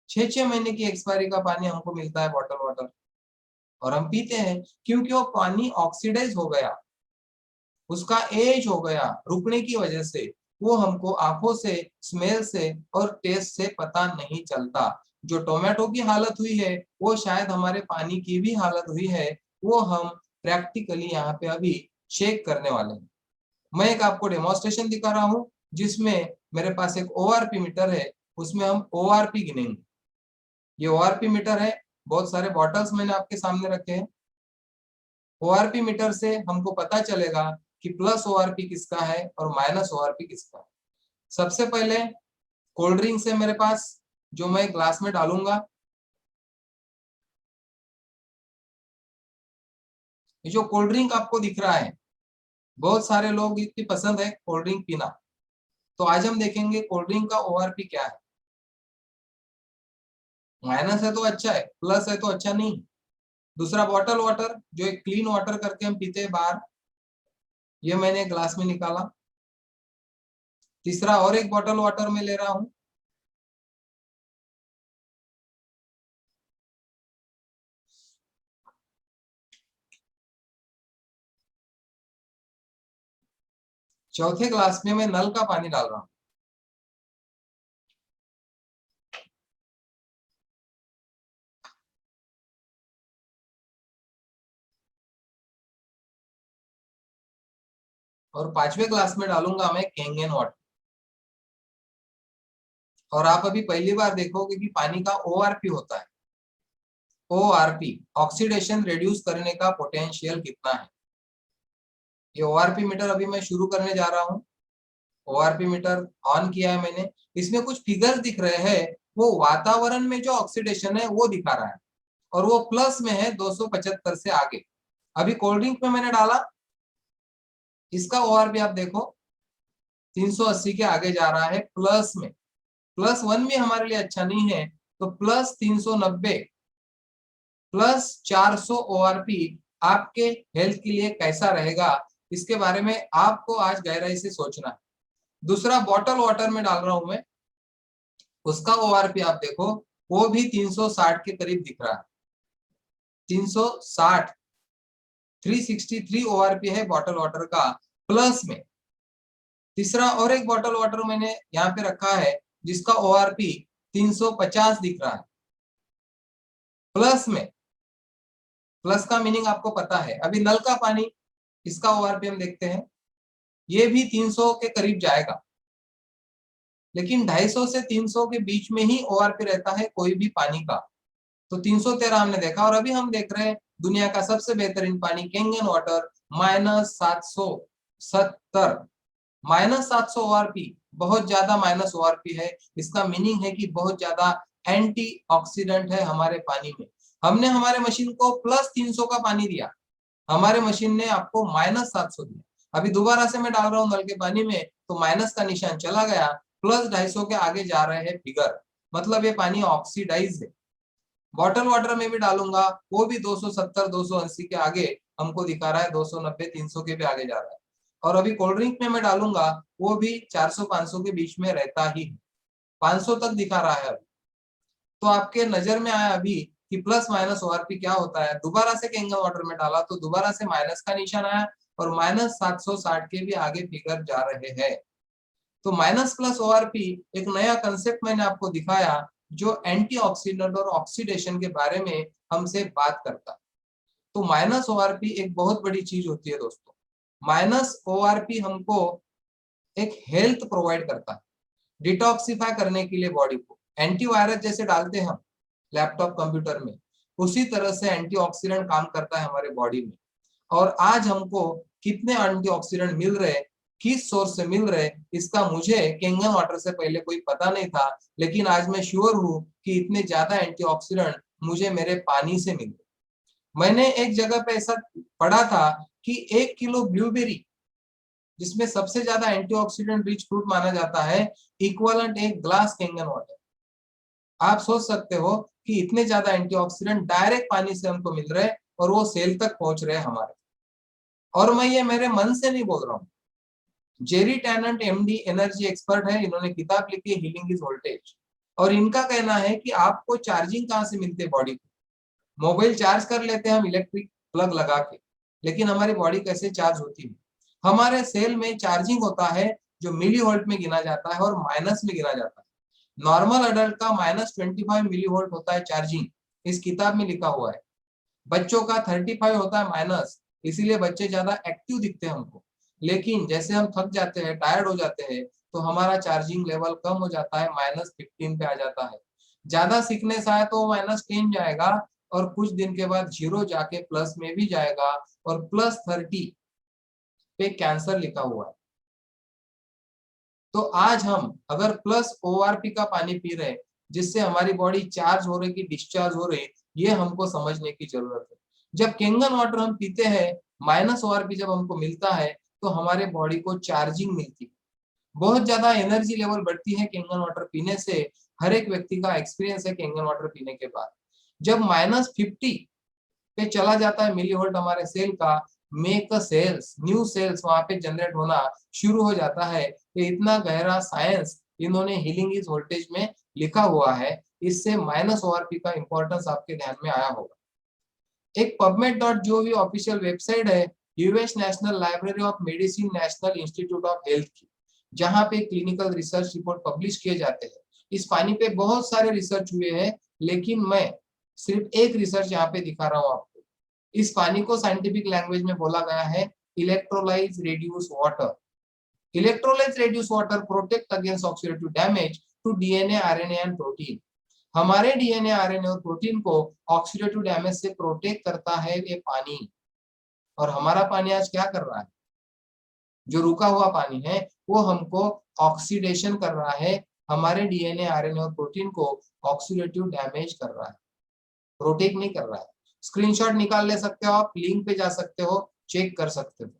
6-6 महीने की एक्सपायरी का पानी हमको मिलता है बॉटल वाटर, और हम पीते हैं क्योंकि वो पानी ऑक्सीडाइज हो गया, उसका एज हो गया रुकने की वजह से। वो हमको आंखों से, स्मेल से और टेस्ट से पता नहीं चलता। जो टोमेटो की हालत हुई है वो शायद हमारे पानी की भी हालत हुई है, वो हम प्रैक्टिकली यहाँ पे अभी चेक करने वाले हैं। मैं एक आपको डेमोन्स्ट्रेशन दिखा रहा हूँ जिसमें मेरे पास एक ओआरपी मीटर है, उसमें हम ओआरपी गिनेंगे। ये ओआरपी मीटर है, बहुत सारे बॉटल्स मैंने आपके सामने रखे हैं। ओआरपी मीटर से हमको पता चलेगा कि प्लस ओआरपी किसका है और माइनस ओआरपी किसका है। सबसे पहले कोल्ड ड्रिंक्स है मेरे पास, जो मैं ग्लास में डालूंगा। ये जो कोल्ड ड्रिंक आपको दिख रहा है, बहुत सारे लोग इतनी पसंद है कोल्ड ड्रिंक पीना, तो आज हम देखेंगे कोल्ड ड्रिंक का ओआरपी क्या है। माइनस है तो अच्छा है, प्लस है तो अच्छा नहीं। दूसरा बॉटल वाटर, जो एक क्लीन वाटर करके हम पीते हैं बाहर, ये मैंने ग्लास में निकाला। तीसरा और एक बॉटल वाटर में ले रहा हूं। चौथे ग्लास में मैं नल का पानी डाल रहा हूं। और पांचवे ग्लास में डालूंगा मैं कैंगन वाटर। और आप अभी पहली बार देखोगे कि पानी का ओआरपी होता है। ओआरपी, ऑक्सीडेशन रिड्यूस करने का पोटेंशियल कितना है। ये ओआरपी मीटर अभी मैं शुरू करने जा रहा हूँ। ओआरपी मीटर ऑन किया है मैंने। इसमें कुछ फिगर्स दिख रहे हैं, वो वातावरण में जो ऑक्सीडेशन है वो दिखा रहा है, और वो प्लस में है 275 से आगे। अभी कोल्ड ड्रिंक में मैंने डाला, इसका ओआरपी आप देखो 380 के आगे जा रहा है प्लस में। प्लस वन भी हमारे लिए अच्छा नहीं है, तो प्लस 390 प्लस 400 ओआरपी आपके हेल्थ के लिए कैसा रहेगा, इसके बारे में आपको आज गहराई से सोचना है। दूसरा बॉटल वाटर में डाल रहा हूं मैं, उसका ओआरपी आप देखो, वो भी 360 के करीब दिख रहा है। 360, 363 ओआरपी है बॉटल वाटर का प्लस में। तीसरा और एक बॉटल वाटर मैंने यहाँ पे रखा है जिसका ओआरपी 350 दिख रहा है प्लस में। प्लस का मीनिंग आपको पता है। अभी नल का पानी, इसका ओआरपी हम देखते हैं, ये भी 300 के करीब जाएगा, लेकिन 250 से 300 के बीच में ही ओआरपी रहता है कोई भी पानी का। तो 313 हमने देखा, और अभी हम देख रहे हैं दुनिया का सबसे बेहतरीन पानी कैंगन वाटर -770। -700 ओआरपी, बहुत ज्यादा माइनस ओआरपी है। इसका मीनिंग है कि बहुत ज्यादा एंटीऑक्सीडेंट है हमारे पानी में। हमने हमारे मशीन को +300 का पानी दिया, हमारे मशीन ने आपको -700 दिया। अभी दोबारा से मैं डाल रहा हूँ नल के पानी में, तो माइनस का निशान चला गया, +250 के आगे जा रहे हैं फिगर, मतलब ये पानी ऑक्सीडाइज है। बॉटल वाटर में भी डालूंगा, वो भी 270 280 के आगे हमको दिखा रहा है, 290 300 के भी आगे जा रहा है। और अभी कोल्ड ड्रिंक में मैं डालूंगा, वो भी 400 500 के बीच में रहता ही है, 500 तक दिखा रहा है अभी। तो आपके नजर में आया अभी कि प्लस माइनस ओआरपी क्या होता है। दोबारा से कैंगन वाटर में डाला तो दोबारा से माइनस का निशान आया, और -760 के भी आगे फिगर जा रहे हैं। तो माइनस प्लस ओआरपी एक नया कंसेप्ट मैंने आपको दिखाया, जो एंटीऑक्सीडेंट और ऑक्सीडेशन के बारे में हमसे बात करता है। तो माइनस ओआरपी एक बहुत बड़ी चीज होती है दोस्तों। माइनस ओआरपी हमको एक हेल्थ प्रोवाइड करता है, डिटॉक्सिफाई करने के लिए बॉडी को। एंटीवायरस जैसे डालते हैं हम लैपटॉप कंप्यूटर में, उसी तरह से एंटीऑक्सीडेंट काम करता है हमारे बॉडी में। और आज हमको कितने एंटीऑक्सीडेंट मिल रहे, किस सोर्स से मिल रहे, इसका मुझे कैंगन वाटर से पहले कोई पता नहीं था, लेकिन आज मैं श्योर हूँ कि इतने ज्यादा एंटीऑक्सीडेंट मुझे मेरे पानी से मिल रहे। मैंने एक जगह पे ऐसा पढ़ा था कि 1 किलो ब्लूबेरी, जिसमें सबसे ज्यादा एंटीऑक्सीडेंट रिच फ्रूट माना जाता है, इक्वलेंट 1 ग्लास कैंगन वाटर। आप सोच सकते हो कि इतने ज्यादा एंटीऑक्सीडेंट डायरेक्ट पानी से हमको मिल रहे हैं, और वो सेल तक पहुंच रहे हैं हमारे। और मैं ये मेरे मन से नहीं बोल रहा हूँ। जेरी टैनंट एमडी एनर्जी एक्सपर्ट है, इन्होंने किताब लिखी है हीलिंग इज वोल्टेज, और इनका कहना है कि आपको चार्जिंग कहाँ से मिलते है बॉडी को। मोबाइल चार्ज कर लेते हैं हम इलेक्ट्रिक प्लग लगा के, लेकिन हमारी बॉडी कैसे चार्ज होती है। हमारे सेल में चार्जिंग होता है जो मिली वोल्ट में गिना जाता है और माइनस में गिना जाता है। नॉर्मल अडल्ट का -25 मिलीवोल्ट होता है चार्जिंग, इस किताब में लिखा हुआ है। बच्चों का 35 होता है माइनस, इसीलिए बच्चे ज्यादा एक्टिव दिखते हैं हमको। लेकिन जैसे हम थक जाते हैं, टायर्ड हो जाते हैं, तो हमारा चार्जिंग लेवल कम हो जाता है, -15 पे आ जाता है। ज्यादा सीखनेस आए तो -10 जाएगा, और कुछ दिन के बाद 0 जाके प्लस में भी जाएगा, और +30 पे कैंसर लिखा हुआ है। तो आज हम अगर प्लस ओआरपी का पानी पी रहे हैं, जिससे हमारी बॉडी चार्ज हो रही कि डिस्चार्ज हो रही, ये हमको समझने की जरूरत है। जब केंगन वाटर हम पीते हैं, माइनस ओआरपी जब हमको मिलता है, तो हमारे बॉडी को चार्जिंग मिलती है, बहुत ज्यादा एनर्जी लेवल बढ़ती है केंगन वाटर पीने से। हर एक व्यक्ति का एक्सपीरियंस है केंगन वाटर पीने के बाद। जब -50 पे चला जाता है मिलीवोल्ट हमारे सेल का, make a cells, new cells वहां पे जनरेट होना शुरू हो जाता है। ये इतना गहरा साइंस इन्होंने हीलिंग इज वोल्टेज में लिखा हुआ है। इससे माइनस ओआरपी का इंपॉर्टेंस आपके ध्यान में आया होगा। एक pubmed.gov ऑफिशियल वेबसाइट है, US national library of medicine national institute of health की, जहां पे क्लिनिकल रिसर्च रिपोर्ट पब्लिश किए जाते हैं। इस पानी पे बहुत सारे रिसर्च हुए हैं, लेकिन मैं सिर्फ एक रिसर्च यहाँ पे दिखा रहा हूँ आपको। इस पानी को साइंटिफिक लैंग्वेज में बोला गया है electrolyse reduce water. Electrolyse reduce water protect against oxidative damage to DNA, RNA and protein. हमारे डीएनए, आरएनए और प्रोटीन को ऑक्सीडेटिव डैमेज से प्रोटेक्ट करता है ये पानी। और हमारा पानी आज क्या कर रहा है? जो रुका हुआ पानी है, वो हमको ऑक्सीडेशन कर रहा है, हमारे डीएनए, आरएनए और प्रोटीन को ऑक्सीडेटिव डैमेज कर रहा है, प्रोटेक्ट नहीं कर रहा है। स्क्रीनशॉट निकाल ले सकते हो आप, लिंक पे जा सकते हो, चेक कर सकते हो।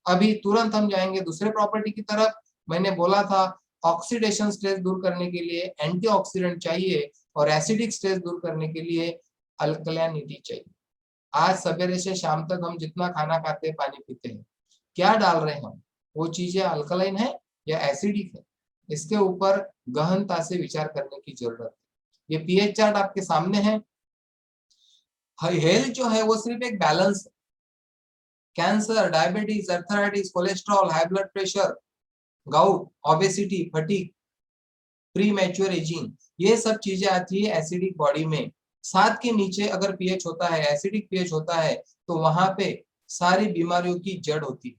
अभी तुरंत हम जाएंगे दूसरे प्रॉपर्टी की तरफ। मैंने बोला था ऑक्सीडेशन स्ट्रेस दूर करने के लिए एंटीऑक्सीडेंट चाहिए, और एसिडिक स्ट्रेस दूर करने के लिए अल्कलैनिटी चाहिए। आज सवेरे से शाम तक हम जितना खाना खाते हैं, पानी पीते हैं, क्या डाल रहे हैं हम? वो चीजें अल्कलाइन है या एसिडिक है? इसके ऊपर गहनता से विचार करने की जरूरत है। ये पीएच चार्ट आपके सामने है। हेल्थ जो है वो सिर्फ एक बैलेंस है। Cancer, diabetes, arthritis, cholesterol, high blood pressure, gout, obesity, fatigue, pre mature ageing, ये सब चीजें आती है एसिडिक बॉडी में। 7 के नीचे अगर पीएच होता है, एसिडिक पीएच होता है, तो वहां पे सारी बीमारियों की जड़ होती है।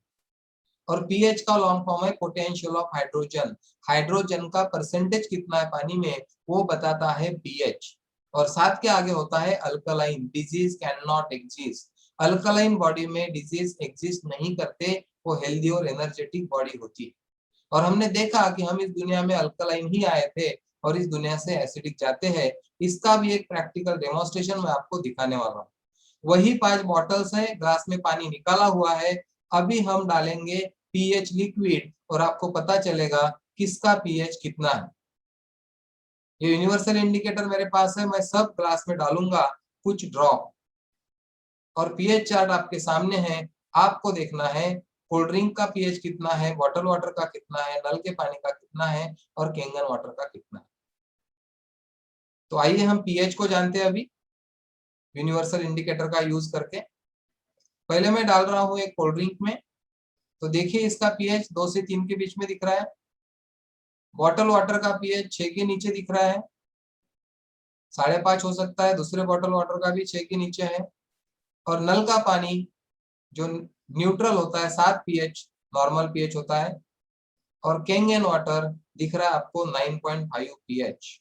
और पीएच का लॉन्ग फॉर्म है पोटेंशियल ऑफ हाइड्रोजन। हाइड्रोजन का परसेंटेज कितना है पानी में, वो बताता है पीएच। और 7 के आगे होता है alkaline, disease can not exist. Alkaline body में डिजीज एग्जिस्ट नहीं करते, वो हेल्दी और एनर्जेटिक बॉडी होती है। और हमने देखा कि हम इस दुनिया में अल्कलाइन ही आए थे, और इस दुनिया से एसिडिक जाते हैं। इसका भी एक प्रैक्टिकल डेमोन्स्ट्रेशन मैं आपको दिखाने वाला हूँ। वही 5 बॉटल्स है, ग्लास में पानी निकाला हुआ है। अभी हम डालेंगे पीएच लिक्विड, और आपको पता चलेगा किसका पीएच कितना है। ये यूनिवर्सल इंडिकेटर मेरे पास है, मैं सब ग्लास में डालूंगा कुछ ड्रॉप। और पीएच चार्ट आपके सामने है, आपको देखना है कोल्ड ड्रिंक का पीएच कितना है, बॉटल वाटर का कितना है, नल के पानी का कितना है, और केंगन वाटर का कितना है। तो आइए हम पीएच को जानते हैं अभी यूनिवर्सल इंडिकेटर का यूज करके। पहले मैं डाल रहा हूँ एक कोल्ड ड्रिंक में, तो देखिए इसका पीएच 2 से 3 के बीच में दिख रहा है। बॉटल वाटर का पीएच 6 के नीचे दिख रहा है, 5.5 हो सकता है। दूसरे बॉटल वाटर का भी 6 के नीचे है। और नल का पानी जो न्यूट्रल होता है, 7 पीएच नॉर्मल पीएच होता है। और केंगन वाटर दिख रहा है आपको 9.5 पीएच।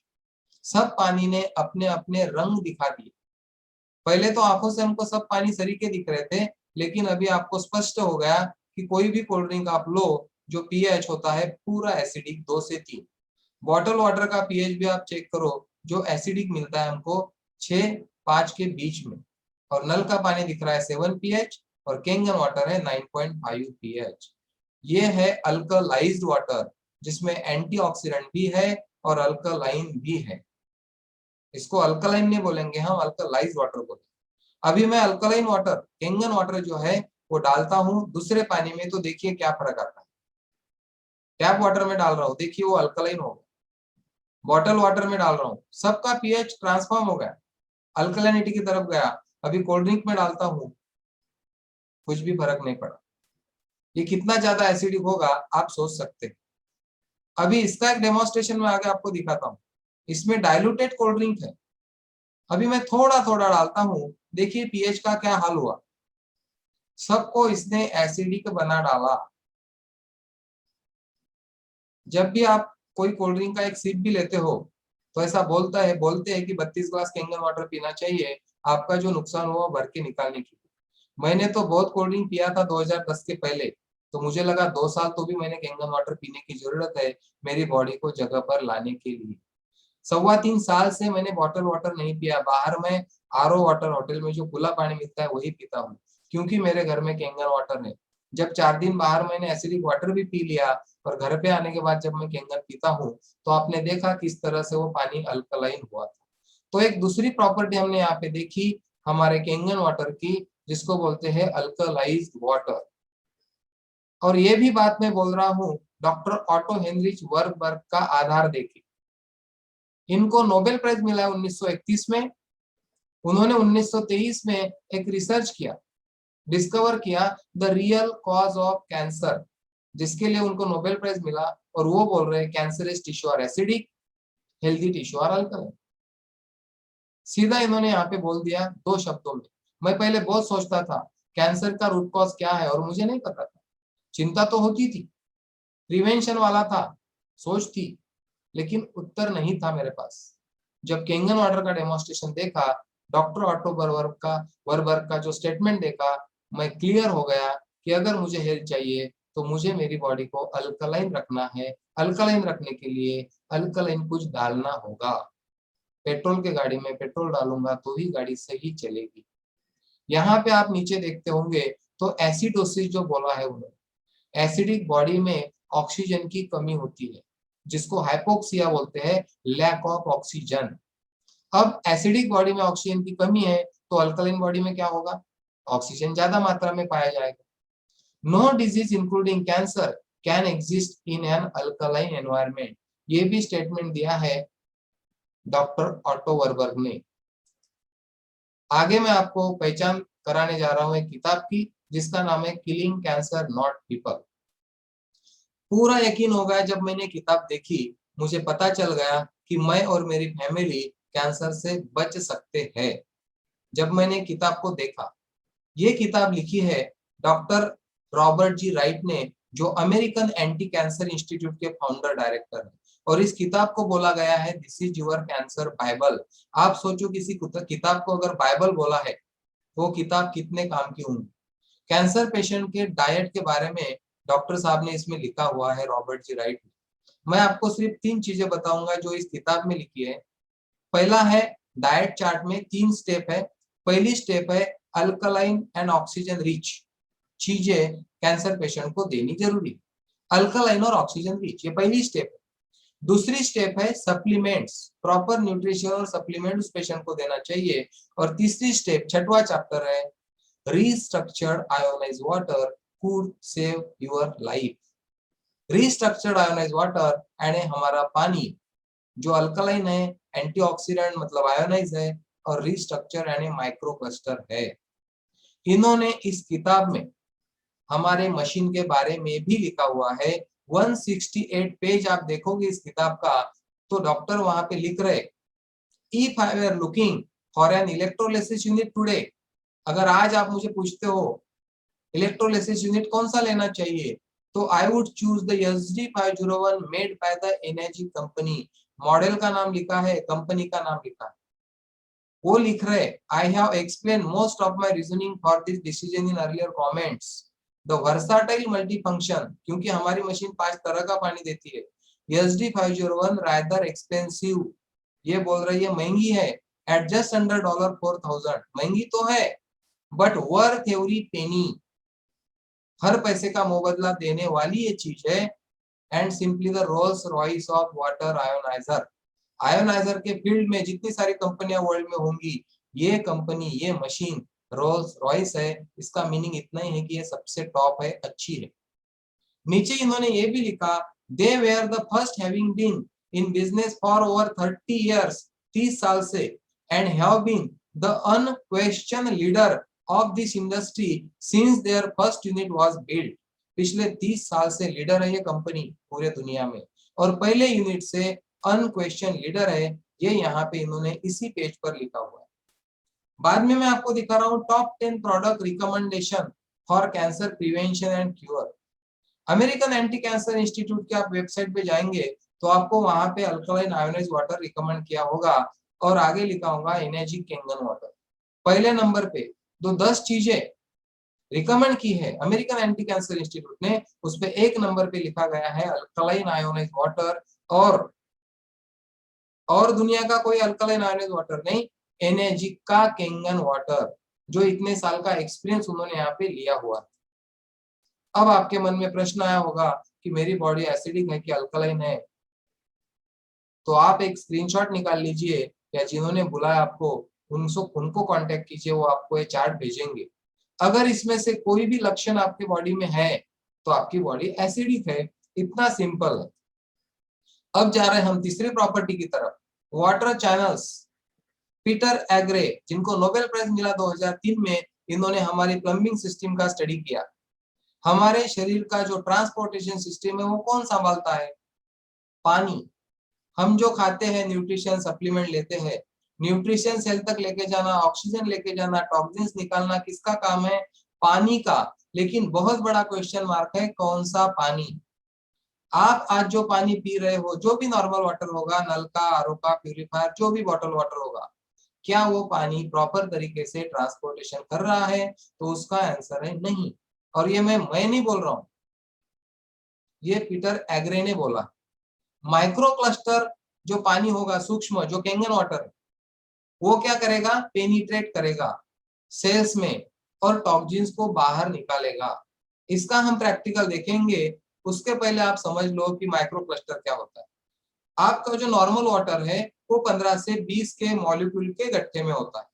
सब पानी ने अपने अपने रंग दिखा दिए। पहले तो आंखों से हमको सब पानी सरीके दिख रहे थे, लेकिन अभी आपको स्पष्ट हो गया कि कोई भी कोल्ड ड्रिंक आप लो, जो पीएच होता है पूरा एसिडिक 2 से 3। बॉटल वाटर का पीएच भी आप चेक करो, जो एसिडिक मिलता है हमको 6-5 के बीच में। और नल का पानी दिख रहा है 7 पीएच, और केंगन वाटर है 9.5 पीएच। ये है अल्कलाइज्ड वाटर, जिसमें एंटीऑक्सीडेंट भी है और अल्कलाइन भी है। इसको अल्कलाइन नहीं बोलेंगे, हम अल्कलाइज्ड वाटर बोलेंगे। अभी मैं अल्कलाइन वाटर, केंगन वाटर जो है वो डालता हूँ दूसरे पानी में, तो देखिए क्या फर्क आता है। टैप वाटर में डाल रहा हूँ, देखिए वो अल्कलाइन हो गया। बॉटल वाटर में डाल रहा हूँ, सबका पीएच ट्रांसफॉर्म हो गया, अल्कलाइनिटी की तरफ गया। अभी कोल्ड ड्रिंक में डालता हूँ, कुछ भी फर्क नहीं पड़ा। ये कितना ज्यादा एसिडिक होगा आप सोच सकते हैं। अभी इसका एक डेमोन्स्ट्रेशन में आगे आपको दिखाता हूँ। इसमें डाइल्यूटेड कोल्ड ड्रिंक है। अभी मैं थोड़ा थोड़ा डालता हूँ, देखिए पीएच का क्या हाल हुआ। सबको इसने एसिडिक बना डाला। जब भी आप कोई कोल्ड ड्रिंक का एक सिप भी लेते हो तो ऐसा बोलते हैं कि 32 ग्लास कैंगन वाटर पीना चाहिए, आपका जो नुकसान हुआ भर के निकालने के लिए। मैंने तो बहुत कोल्ड ड्रिंक पिया था 2010 के पहले, तो मुझे लगा 2 साल तो भी मैंने कैंगन वाटर पीने की जरूरत है मेरी बॉडी को जगह पर लाने के लिए। 3.25 साल से मैंने बॉटल वाटर नहीं पिया। बाहर में आरओ वाटर होटल में जो खुला पानी मिलता है वही पीता हूँ, क्योंकि मेरे घर में कैंगन वाटर है। जब 4 दिन बाहर मैंने एसिडिक वाटर भी पी लिया और घर पे आने के बाद जब मैं कैंगन पीता हूँ तो आपने देखा किस तरह से वो पानी अल्कलाइन हुआ था। तो एक दूसरी प्रॉपर्टी हमने यहाँ पे देखी हमारे कैंगन वाटर की, जिसको बोलते हैं अल्कलाइज्ड वाटर। और ये भी बात मैं बोल रहा हूँ डॉक्टर ऑटो हेनरिच वर्बर्ग का आधार देखिए। इनको नोबेल प्राइज मिला है 1931 में। उन्होंने 1923 में एक रिसर्च किया, डिस्कवर किया the real cause of cancer, जिसके लिए उनको नोबेल प्राइज मिला। और वो बोल रहे हैं cancerous tissue are acidic, healthy tissue are alkaline. सीधा इन्होंने यहाँ पे बोल दिया 2 शब्दों में। मैं पहले बहुत सोचता था कैंसर का रूट कॉज क्या है, और मुझे नहीं पता था। चिंता तो होती थी, प्रिवेंशन वाला था, सोच थी, लेकिन उत्तर नहीं था मेरे पास। जब कैंगन वाटर का डेमोन्स्ट्रेशन देखा, डॉक्टर ऑटो वर्बर्ग का जो स्टेटमेंट देखा, मैं क्लियर हो गया कि अगर मुझे हेल्थ चाहिए तो मुझे मेरी बॉडी को अल्कलाइन रखना है। अल्कलाइन रखने के लिए अल्कलाइन कुछ डालना होगा। पेट्रोल के गाड़ी में पेट्रोल डालूंगा तो ही गाड़ी सही चलेगी। यहाँ पे आप नीचे देखते होंगे तो एसिडोसिस जो बोला है उन्होंने, एसिडिक बॉडी में ऑक्सीजन की कमी होती है, जिसको हाइपोक्सिया बोलते हैं, लैक ऑफ ऑक्सीजन। अब एसिडिक बॉडी में ऑक्सीजन की कमी है तो अल्कलाइन बॉडी में क्या होगा, ऑक्सीजन ज्यादा मात्रा में पाया जाएगा। No disease including cancer can exist in an alkaline environment, ये भी स्टेटमेंट दिया है डॉक्टर ऑटो वर्बर्ग ने। आगे मैं आपको पहचान कराने जा रहा हूं एक किताब की, जिसका नाम है किलिंग कैंसर नॉट पीपल। पूरा यकीन हो गया जब मैंने किताब देखी, मुझे पता चल गया कि मैं और मेरी फैमिली कैंसर से बच सकते हैं। जब मैंने किताब को देखा, ये किताब लिखी है डॉक्टर रॉबर्ट जी राइट ने, जो अमेरिकन एंटी कैंसर इंस्टीट्यूट के फाउंडर डायरेक्टर है। और इस किताब को बोला गया है this is your cancer Bible. आप सोचो किसी किताब को अगर बाइबल बोला है, वो किताब कितने काम की होंगी। कैंसर पेशेंट के डाइट के बारे में डॉक्टर साहब ने इसमें लिखा हुआ है, रॉबर्ट जी राइट। मैं आपको सिर्फ 3 चीजें बताऊंगा जो इस किताब में लिखी है। पहला है, डाइट चार्ट में 3 स्टेप है। पहली स्टेप है अल्कलाइन एंड ऑक्सीजन रिच चीजें कैंसर पेशेंट को देनी जरूरी। अल्कलाइन और ऑक्सीजन रिच, ये पहली स्टेप है। दूसरी स्टेप है सप्लीमेंट्स, प्रॉपर न्यूट्रिशन और सप्लीमेंट उस पेशेंट को देना चाहिए। और तीसरी स्टेप, छठवां चैप्टर है restructured ionized water could save your life। restructured ionized water यानी हमारा पानी जो अल्कलाइन है, एंटीऑक्सीडेंट मतलब आयोनाइज है, और रिस्ट्रक्चर यानी माइक्रो क्लस्टर है। इन्होंने इस किताब में हमारे मशीन के बारे में भी लिखा हुआ है। 168 पेज आप देखोगे इस किताब का, तो डॉक्टर वहां पे लिख रहे, if I were looking for an electrolysis unit today, अगर आज आप मुझे पूछते हो इलेक्ट्रोलिसिस यूनिट कौन सा लेना चाहिए, तो I would choose the SD501 made by the energy company. Model का नाम लिखा है, कंपनी का नाम लिखा है। वो लिख रहे, I have explain most of my reasoning for this decision in earlier comments. The versatile multifunction, क्योंकि हमारी मशीन 5 तरह का पानी देती है। SD501 रादर एक्सपेंसिव, ये बोल रही है महंगी है, एट जस्ट अंडर $4,000, महंगी तो है बट वर्थ एवरी पेनी, हर पैसे का मुबादला देने वाली ये चीज है। And simply the Rolls Royce of water ioniser, ioniser के फील्ड में जितनी सारी कंपनियां वर्ल्ड में होंगी, ये कंपनी, ये मशीन रोल्स रॉयस है। इसका मीनिंग इतना ही है कि ये सबसे टॉप है, अच्छी है। नीचे इन्होंने ये भी लिखा, they were the first having been in business for over 30 years, 30 साल से, and have been the unquestion leader of this industry since their first unit was built. पिछले 30 साल से लीडर है ये कंपनी पूरे दुनिया में, और पहले यूनिट से अनक्वेश्चन लीडर है, ये यहाँ पे इन्होंने इसी पेज पर लिखा हुआ है। बाद में मैं आपको दिखा रहा हूँ top 10 product recommendation for cancer prevention and cure. American anti cancer institute के आप वेबसाइट पे जाएंगे तो आपको वहां पे अल्कलाइन आयोनाइज वाटर रिकमेंड किया होगा और आगे लिखा होगा एनर्जी केंगन वाटर। पहले नंबर पे जो 10 चीजें रिकमेंड की है अमेरिकन एंटी कैंसर इंस्टीट्यूट ने, उस पे एक नंबर पे लिखा गया है अल्कलाइन आयोनाइज वाटर। और दुनिया का कोई अल्कलाइन आयोनाइज वाटर नहीं, एनर्जी का केंगन वाटर, जो इतने साल का एक्सपीरियंस उन्होंने यहाँ पे लिया हुआ। अब आपके मन में प्रश्न आया होगा कि मेरी बॉडी एसिडिक है कि अल्कलाइन है, तो आप एक स्क्रीनशॉट निकाल लीजिए या जिन्होंने बुलाया आपको उनको कांटेक्ट कीजिए, वो आपको ये चार्ट भेजेंगे। अगर इसमें से कोई भी लक्षण आपके बॉडी में है तो आपकी बॉडी एसिडिक है, इतना सिंपल है। अब जा रहे हैं हम तीसरी प्रॉपर्टी की तरफ, वाटर चैनल्स। पीटर एग्रे, जिनको नोबेल प्राइज मिला 2003 में, इन्होंने हमारी प्लम्बिंग सिस्टम का स्टडी किया। हमारे शरीर का जो ट्रांसपोर्टेशन सिस्टम है वो कौन संभालता है? पानी। हम जो खाते हैं, न्यूट्रिशन सप्लीमेंट लेते हैं, न्यूट्रिशन सेल तक लेके जाना, ऑक्सीजन लेके जाना, टॉक्सिन्स निकालना किसका काम है? पानी का। लेकिन बहुत बड़ा क्वेश्चन मार्क है, कौन सा पानी? आप आज जो पानी पी रहे हो, जो भी नॉर्मल वाटर होगा, नल का, आरओ का, प्यूरिफायर, जो भी बॉटल वाटर होगा, क्या वो पानी प्रॉपर तरीके से ट्रांसपोर्टेशन कर रहा है? तो उसका आंसर है नहीं। और ये मैं नहीं बोल रहा हूं, ये पीटर एग्रे ने बोला। माइक्रो क्लस्टर जो पानी होगा, सूक्ष्म जो केंगन वाटर, वो क्या करेगा? पेनिट्रेट करेगा सेल्स में और टॉक्सिन्स को बाहर निकालेगा। इसका हम प्रैक्टिकल देखेंगे। उसके पहले आप समझ लो कि माइक्रो क्लस्टर क्या होता है। आपका जो नॉर्मल वाटर है वो 15 से 20 के मॉलिक्यूल के गट्ठे में होता है,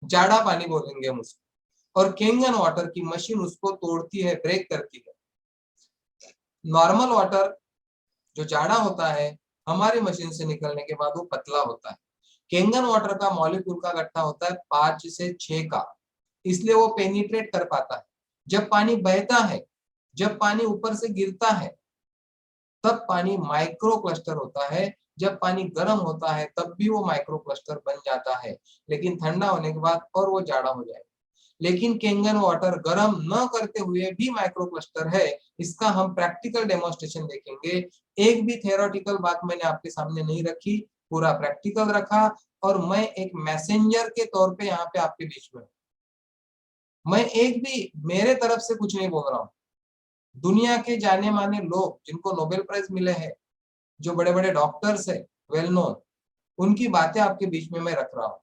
जाड़ा पानी बोलेंगे हम उसको। और केंगन वाटर की मशीन उसको तोड़ती है, ब्रेक करती है। नॉर्मल वाटर जो जाड़ा होता है, हमारी मशीन से निकलने के बाद वो पतला होता है। केंगन वाटर का मॉलिक्यूल का गट्ठा होता है 5 से 6 का, इसलिए वो पेनिट्रेट कर पाता है। जब पानी बहता है, जब पानी ऊपर से गिरता है, तब पानी माइक्रो क्लस्टर होता है। जब पानी गर्म होता है तब भी वो माइक्रो क्लस्टर बन जाता है, लेकिन ठंडा होने के बाद और वो जाड़ा हो जाएगा। लेकिन केंगन वाटर गर्म न करते हुए भी माइक्रो क्लस्टर है। इसका हम प्रैक्टिकल डेमोन्स्ट्रेशन देखेंगे। एक भी थ्योरेटिकल बात मैंने आपके सामने नहीं रखी, पूरा प्रैक्टिकल रखा। और मैं एक मैसेंजर के तौर पे यहाँ पे आपके बीच में, मैं एक भी मेरे तरफ से कुछ नहीं बोल रहा हूँ। दुनिया के जाने माने लोग जिनको नोबेल प्राइज मिले हैं, जो बड़े बड़े डॉक्टर्स है, वेल नोन, उनकी बातें आपके बीच में मैं रख रहा हूँ।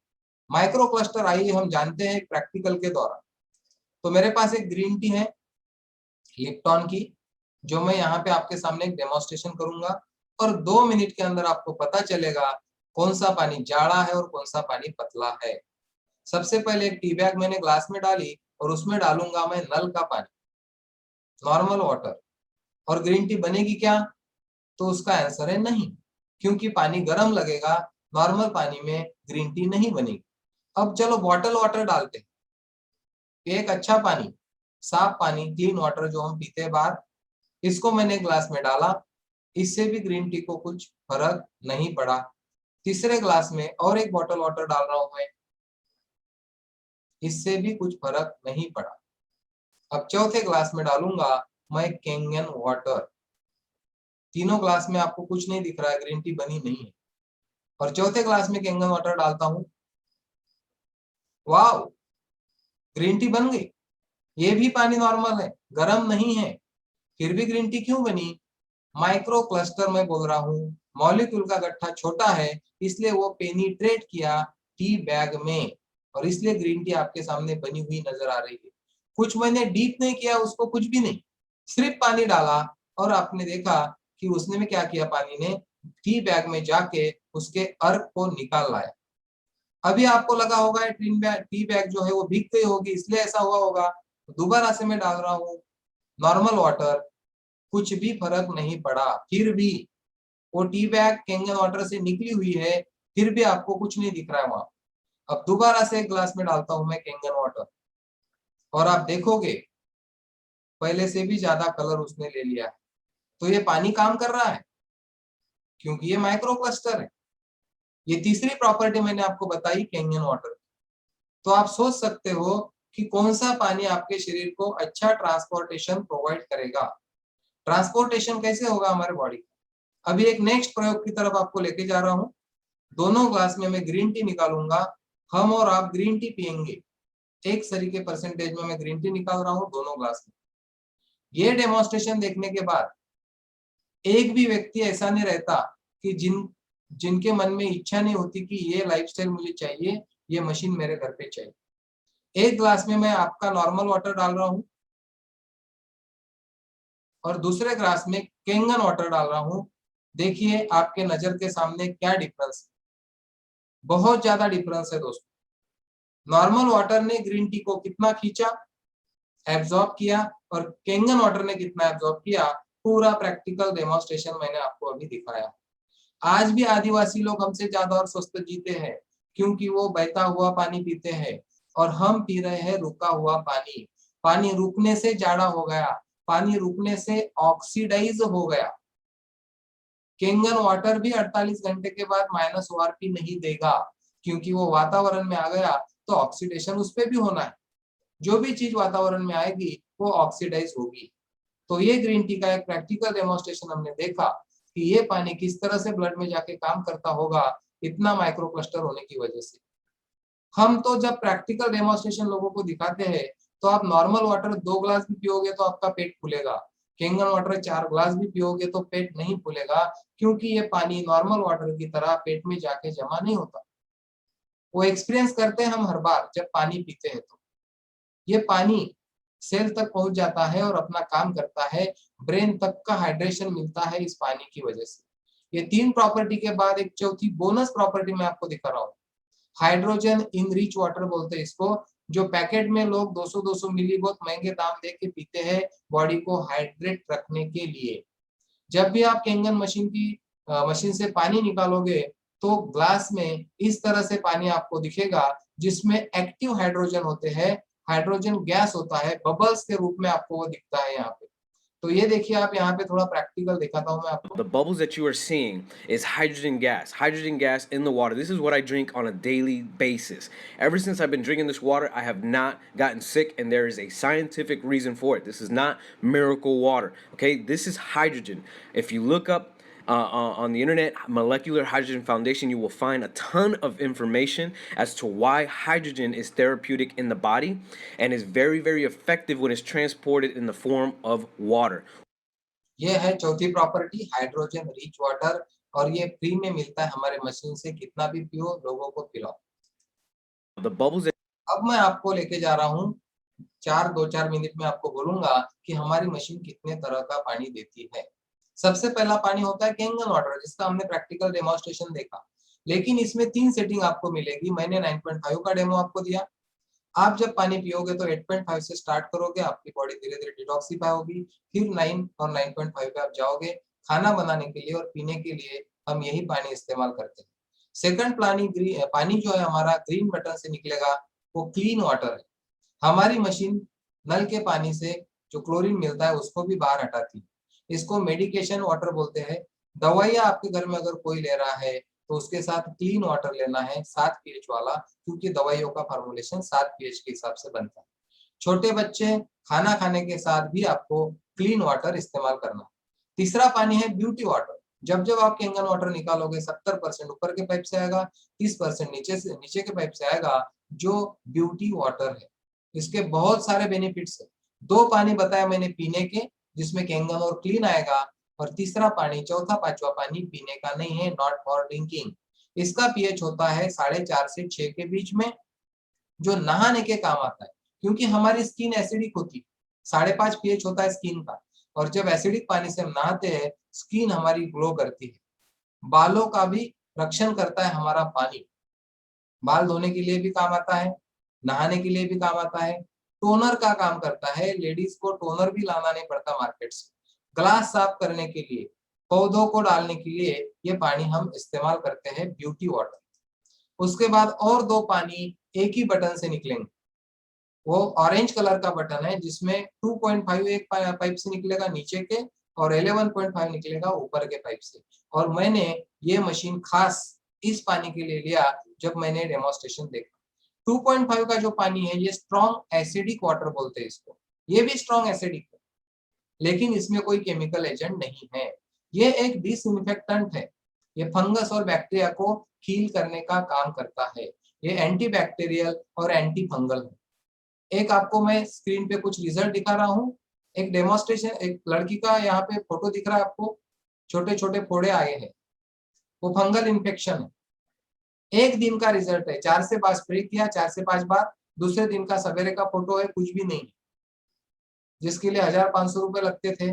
माइक्रो क्लस्टर आइए हम जानते हैं प्रैक्टिकल के दौरान। तो मेरे पास एक ग्रीन टी है लिप्टॉन की, जो मैं यहाँ पे आपके सामने एक डेमोन्स्ट्रेशन करूंगा और 2 मिनट के अंदर आपको पता चलेगा कौन सा पानी जाड़ा है और कौन सा पानी पतला है। सबसे पहले एक टी बैग मैंने ग्लास में डाली और उसमें डालूंगा मैं नल का पानी, नॉर्मल वाटर। और ग्रीन टी बनेगी क्या? तो उसका आंसर है नहीं, क्योंकि पानी गर्म लगेगा, नॉर्मल पानी में ग्रीन टी नहीं बनेगी। अब चलो बॉटल वाटर डालते हैं, एक अच्छा पानी, साफ पानी, क्लीन वाटर जो हम पीते हैं बाहर, इसको मैंने ग्लास में डाला, इससे भी ग्रीन टी को कुछ फर्क नहीं पड़ा। तीसरे ग्लास में और एक बॉटल वाटर डाल रहा हूं मैं, इससे भी कुछ फर्क नहीं पड़ा। अब चौथे ग्लास में डालूंगा मैं केंगन वाटर, तीनों ग्लास में आपको कुछ नहीं दिख रहा है, ग्रीन टी बनी नहीं है। और चौथे ग्लास में केंगन वाटर डालता हूं, वाह, ग्रीन टी बन गई। ये भी पानी नॉर्मल है, गर्म नहीं है, फिर भी ग्रीन टी क्यों बनी? माइक्रो क्लस्टर में बोल रहा हूँ, मॉलिक्यूल का गट्ठा छोटा है, इसलिए वो पेनिट्रेट किया टी बैग में, और इसलिए ग्रीन टी आपके सामने बनी हुई नजर आ रही है। कुछ मैंने डीप नहीं किया उसको, कुछ भी नहीं, सिर्फ पानी डाला और आपने देखा कि उसने में क्या किया, पानी ने टी बैग में जाके उसके अर्क को निकाल लाया। अभी आपको लगा होगा टी बैग जो है वो भीग गई होगी, इसलिए ऐसा हुआ होगा। दोबारा से मैं डाल रहा हूँ नॉर्मल वाटर, कुछ भी फर्क नहीं पड़ा। फिर भी वो टी बैग केंगन वाटर से निकली हुई है, फिर भी आपको कुछ नहीं दिख रहा है वहां। अब दोबारा से एक ग्लास में डालता हूं मैं केंगन वाटर, और आप देखोगे पहले से भी ज्यादा कलर उसने ले लिया है। तो ये पानी काम कर रहा है। क्योंकि ये माइक्रो क्लस्टर है। ये तीसरी प्रॉपर्टी मैंने आपको बताई कैंगन वाटर। तो आप सोच सकते हो कि कौन सा पानी आपके शरीर को अच्छा ट्रांसपोर्टेशन प्रोवाइड करेगा। ट्रांसपोर्टेशन कैसे होगा हमारे बॉडी का। अभी एक नेक्स्ट प्रयोग की तरफ आपको लेके जा रहा हूँ। दोनों ग्लास में मैं ग्रीन टी निकालूंगा, हम और आप ग्रीन टी पियेंगे। एक सरी के परसेंटेज में मैं ग्रीन टी निकाल रहा हूँ दोनों ग्लास में। ये डेमोन्स्ट्रेशन देखने के बाद एक भी व्यक्ति ऐसा नहीं रहता कि जिनके मन में इच्छा नहीं होती कि ये लाइफस्टाइल मुझे चाहिए, ये मशीन मेरे घर पे चाहिए। एक ग्लास में मैं आपका नॉर्मल वाटर डाल रहा हूँ और दूसरे ग्लास में कैंगन वाटर डाल रहा हूँ। देखिए आपके नजर के सामने क्या डिफरेंस है। बहुत ज्यादा डिफरेंस है दोस्तों। नॉर्मल वाटर ने ग्रीन टी को कितना खींचा, एब्जॉर्ब किया, और कैंगन वाटर ने कितना एब्जॉर्ब किया, पूरा प्रैक्टिकल डेमोन्स्ट्रेशन मैंने आपको अभी दिखाया। आज भी आदिवासी लोग हमसे ज्यादा और स्वस्थ जीते हैं क्योंकि वो बहता हुआ पानी पीते हैं और हम पी रहे हैं रुका हुआ पानी। पानी रुकने से जाड़ा हो गया, पानी रुकने से ऑक्सीडाइज हो गया। कैंगन वाटर भी 48 घंटे के बाद माइनस ओआरपी नहीं देगा क्योंकि वो वातावरण में आ गया तो ऑक्सीडेशन उस पर भी होना है। जो भी चीज वातावरण में आएगी वो ऑक्सीडाइज होगी। तो ये ग्रीन टी का एक प्रैक्टिकल डेमोन्स्ट्रेशन हमने देखा कि ये पानी किस तरह से ब्लड में जाके काम करता होगा, इतना माइक्रो क्लस्टर होने की वजह से। हम तो जब प्रैक्टिकल डेमोन्स्ट्रेशन लोगों को दिखाते हैं तो आप नॉर्मल वाटर 2 ग्लास भी पियोगे तो आपका पेट फूलेगा, कैंगन वाटर 4 ग्लास भी पियोगे तो पेट नहीं फूलेगा क्योंकि ये पानी नॉर्मल वाटर की तरह पेट में जाके जमा नहीं होता। वो एक्सपीरियंस करते हैं हम हर बार जब पानी पीते हैं। तो ये पानी सेल तक पहुंच जाता है और अपना काम करता है, ब्रेन तक का हाइड्रेशन मिलता है इस पानी की वजह से। ये 3 प्रॉपर्टी के बाद एक चौथी बोनस प्रॉपर्टी मैं आपको दिखा रहा हूँ। हाइड्रोजन इन रिच वाटर बोलते हैं इसको, जो पैकेट में लोग 200-200 मिली बहुत महंगे दाम दे के पीते हैं बॉडी को हाइड्रेट रखने के लिए। जब भी आप कैंगन मशीन से पानी निकालोगे तो ग्लास में इस तरह से पानी आपको दिखेगा जिसमें एक्टिव हाइड्रोजन होते हैं, हाइड्रोजन गैस होता है, बबल्स के रूप में आपको वो दिखता है यहाँ पे। तो ये देखिए आप यहाँ पे थोड़ा प्रैक्टिकल दिखाता हूँ मैं आपको। The bubbles that you are seeing is hydrogen gas in the water. This is what I drink on a daily basis. Ever since I've been drinking this water, I have not gotten sick, and there is a scientific reason for it. This is not miracle water, okay? This is hydrogen. If you look up on the internet, Molecular Hydrogen Foundation, you will find a ton of information as to why hydrogen is therapeutic in the body and is very, very effective when it's transported in the form of water. ये है चौथी property, hydrogen rich water, और ये free में मिलता है हमारे machine से। कितना भी पियो, लोगों को पिलाओ। The bubbles that अब मैं आपको लेके जा रहा हूँ 2-4 मिनट में आपको बोलूंगा कि हमारी मशीन कितने तरह का पानी देती है। सबसे पहला पानी होता है कैंगन वाटर, जिसका हमने प्रैक्टिकल डेमोन्स्ट्रेशन देखा। लेकिन इसमें 3 सेटिंग आपको मिलेगी। मैंने 9.5 का डेमो आपको दिया। आप जब पानी पियोगे तो 8.5 से स्टार्ट करोगे, आपकी बॉडी धीरे धीरे डिटॉक्सिफाई होगी, फिर 9 और 9.5 पे आप जाओगे। खाना बनाने के लिए और पीने के लिए हम यही पानी इस्तेमाल करते हैं। सेकंड पानी जो है हमारा ग्रीन बटन से निकलेगा, वो क्लीन वाटर है। हमारी मशीन नल के पानी से जो क्लोरीन मिलता है उसको भी बाहर हटाती है। इसको मेडिकेशन वाटर बोलते हैं। दवाइयाँ आपके घर में अगर कोई ले रहा है तो उसके साथ क्लीन वाटर लेना है, 7 पीएच वाला, क्योंकि दवाइयों का फॉर्मुलेशन 7 पीएच के हिसाब से बनता है। छोटे बच्चे खाना खाने के साथ भी आपको क्लीन वाटर इस्तेमाल करना। तीसरा पानी है ब्यूटी वाटर। जब जब आप कैंगन वाटर निकालोगे 70% ऊपर के पाइप से आएगा, 30% नीचे के पाइप से आएगा, जो ब्यूटी वाटर है। इसके बहुत सारे बेनिफिट्स है। 2 पानी बताया मैंने पीने के, जिसमें कैंगन और क्लीन आएगा, और तीसरा पानी, चौथा पांचवा पानी पीने का नहीं है, नॉट फॉर ड्रिंकिंग। इसका पीएच होता है 4.5 से 6 के बीच में, जो नहाने के काम आता है क्योंकि हमारी स्किन एसिडिक होती है। 5.5 पीएच होता है स्किन का, और जब एसिडिक पानी से हम नहाते हैं स्किन हमारी ग्लो करती है। बालों का भी रक्षण करता है हमारा पानी। बाल धोने के लिए भी काम आता है, नहाने के लिए भी काम आता है, टोनर का काम करता है। लेडीज को टोनर भी लाना नहीं पड़ता मार्केट से। ग्लास साफ करने के लिए, पौधों को डालने के लिए ये पानी हम इस्तेमाल करते हैं, ब्यूटी वाटर। उसके बाद और 2 पानी एक ही बटन से निकलेंगे। वो ऑरेंज कलर का बटन है जिसमें 2.5 एक पाइप से निकलेगा नीचे के, और 11.5 निकलेगा ऊपर के पाइप से। और मैंने ये मशीन खास इस पानी के लिए लिया जब मैंने डेमोन्स्ट्रेशन देखा। 2.5 का जो पानी है ये स्ट्रॉन्ग एसिडिक वाटर बोलते हैं इसको, ये भी स्ट्रॉन्ग एसिडिक है, लेकिन इसमें कोई केमिकल एजेंट नहीं है। ये एक डिसइंफेक्टेंट है, ये फंगस और बैक्टीरिया को किल करने का काम करता है। ये एंटीबैक्टीरियल और एंटी फंगल है। एक आपको मैं स्क्रीन पे कुछ रिजल्ट दिखा रहा हूँ, एक डेमोन्स्ट्रेशन, एक लड़की का यहाँ पे फोटो दिख रहा है आपको, छोटे छोटे फोड़े आए हैं, वो फंगल इन्फेक्शन है। एक दिन का रिजल्ट है, 4 से 5 स्प्रे किया, 4 से 5 बार। दूसरे दिन का सवेरे का फोटो है, कुछ भी नहीं, जिसके लिए 1500 रुपए लगते थे,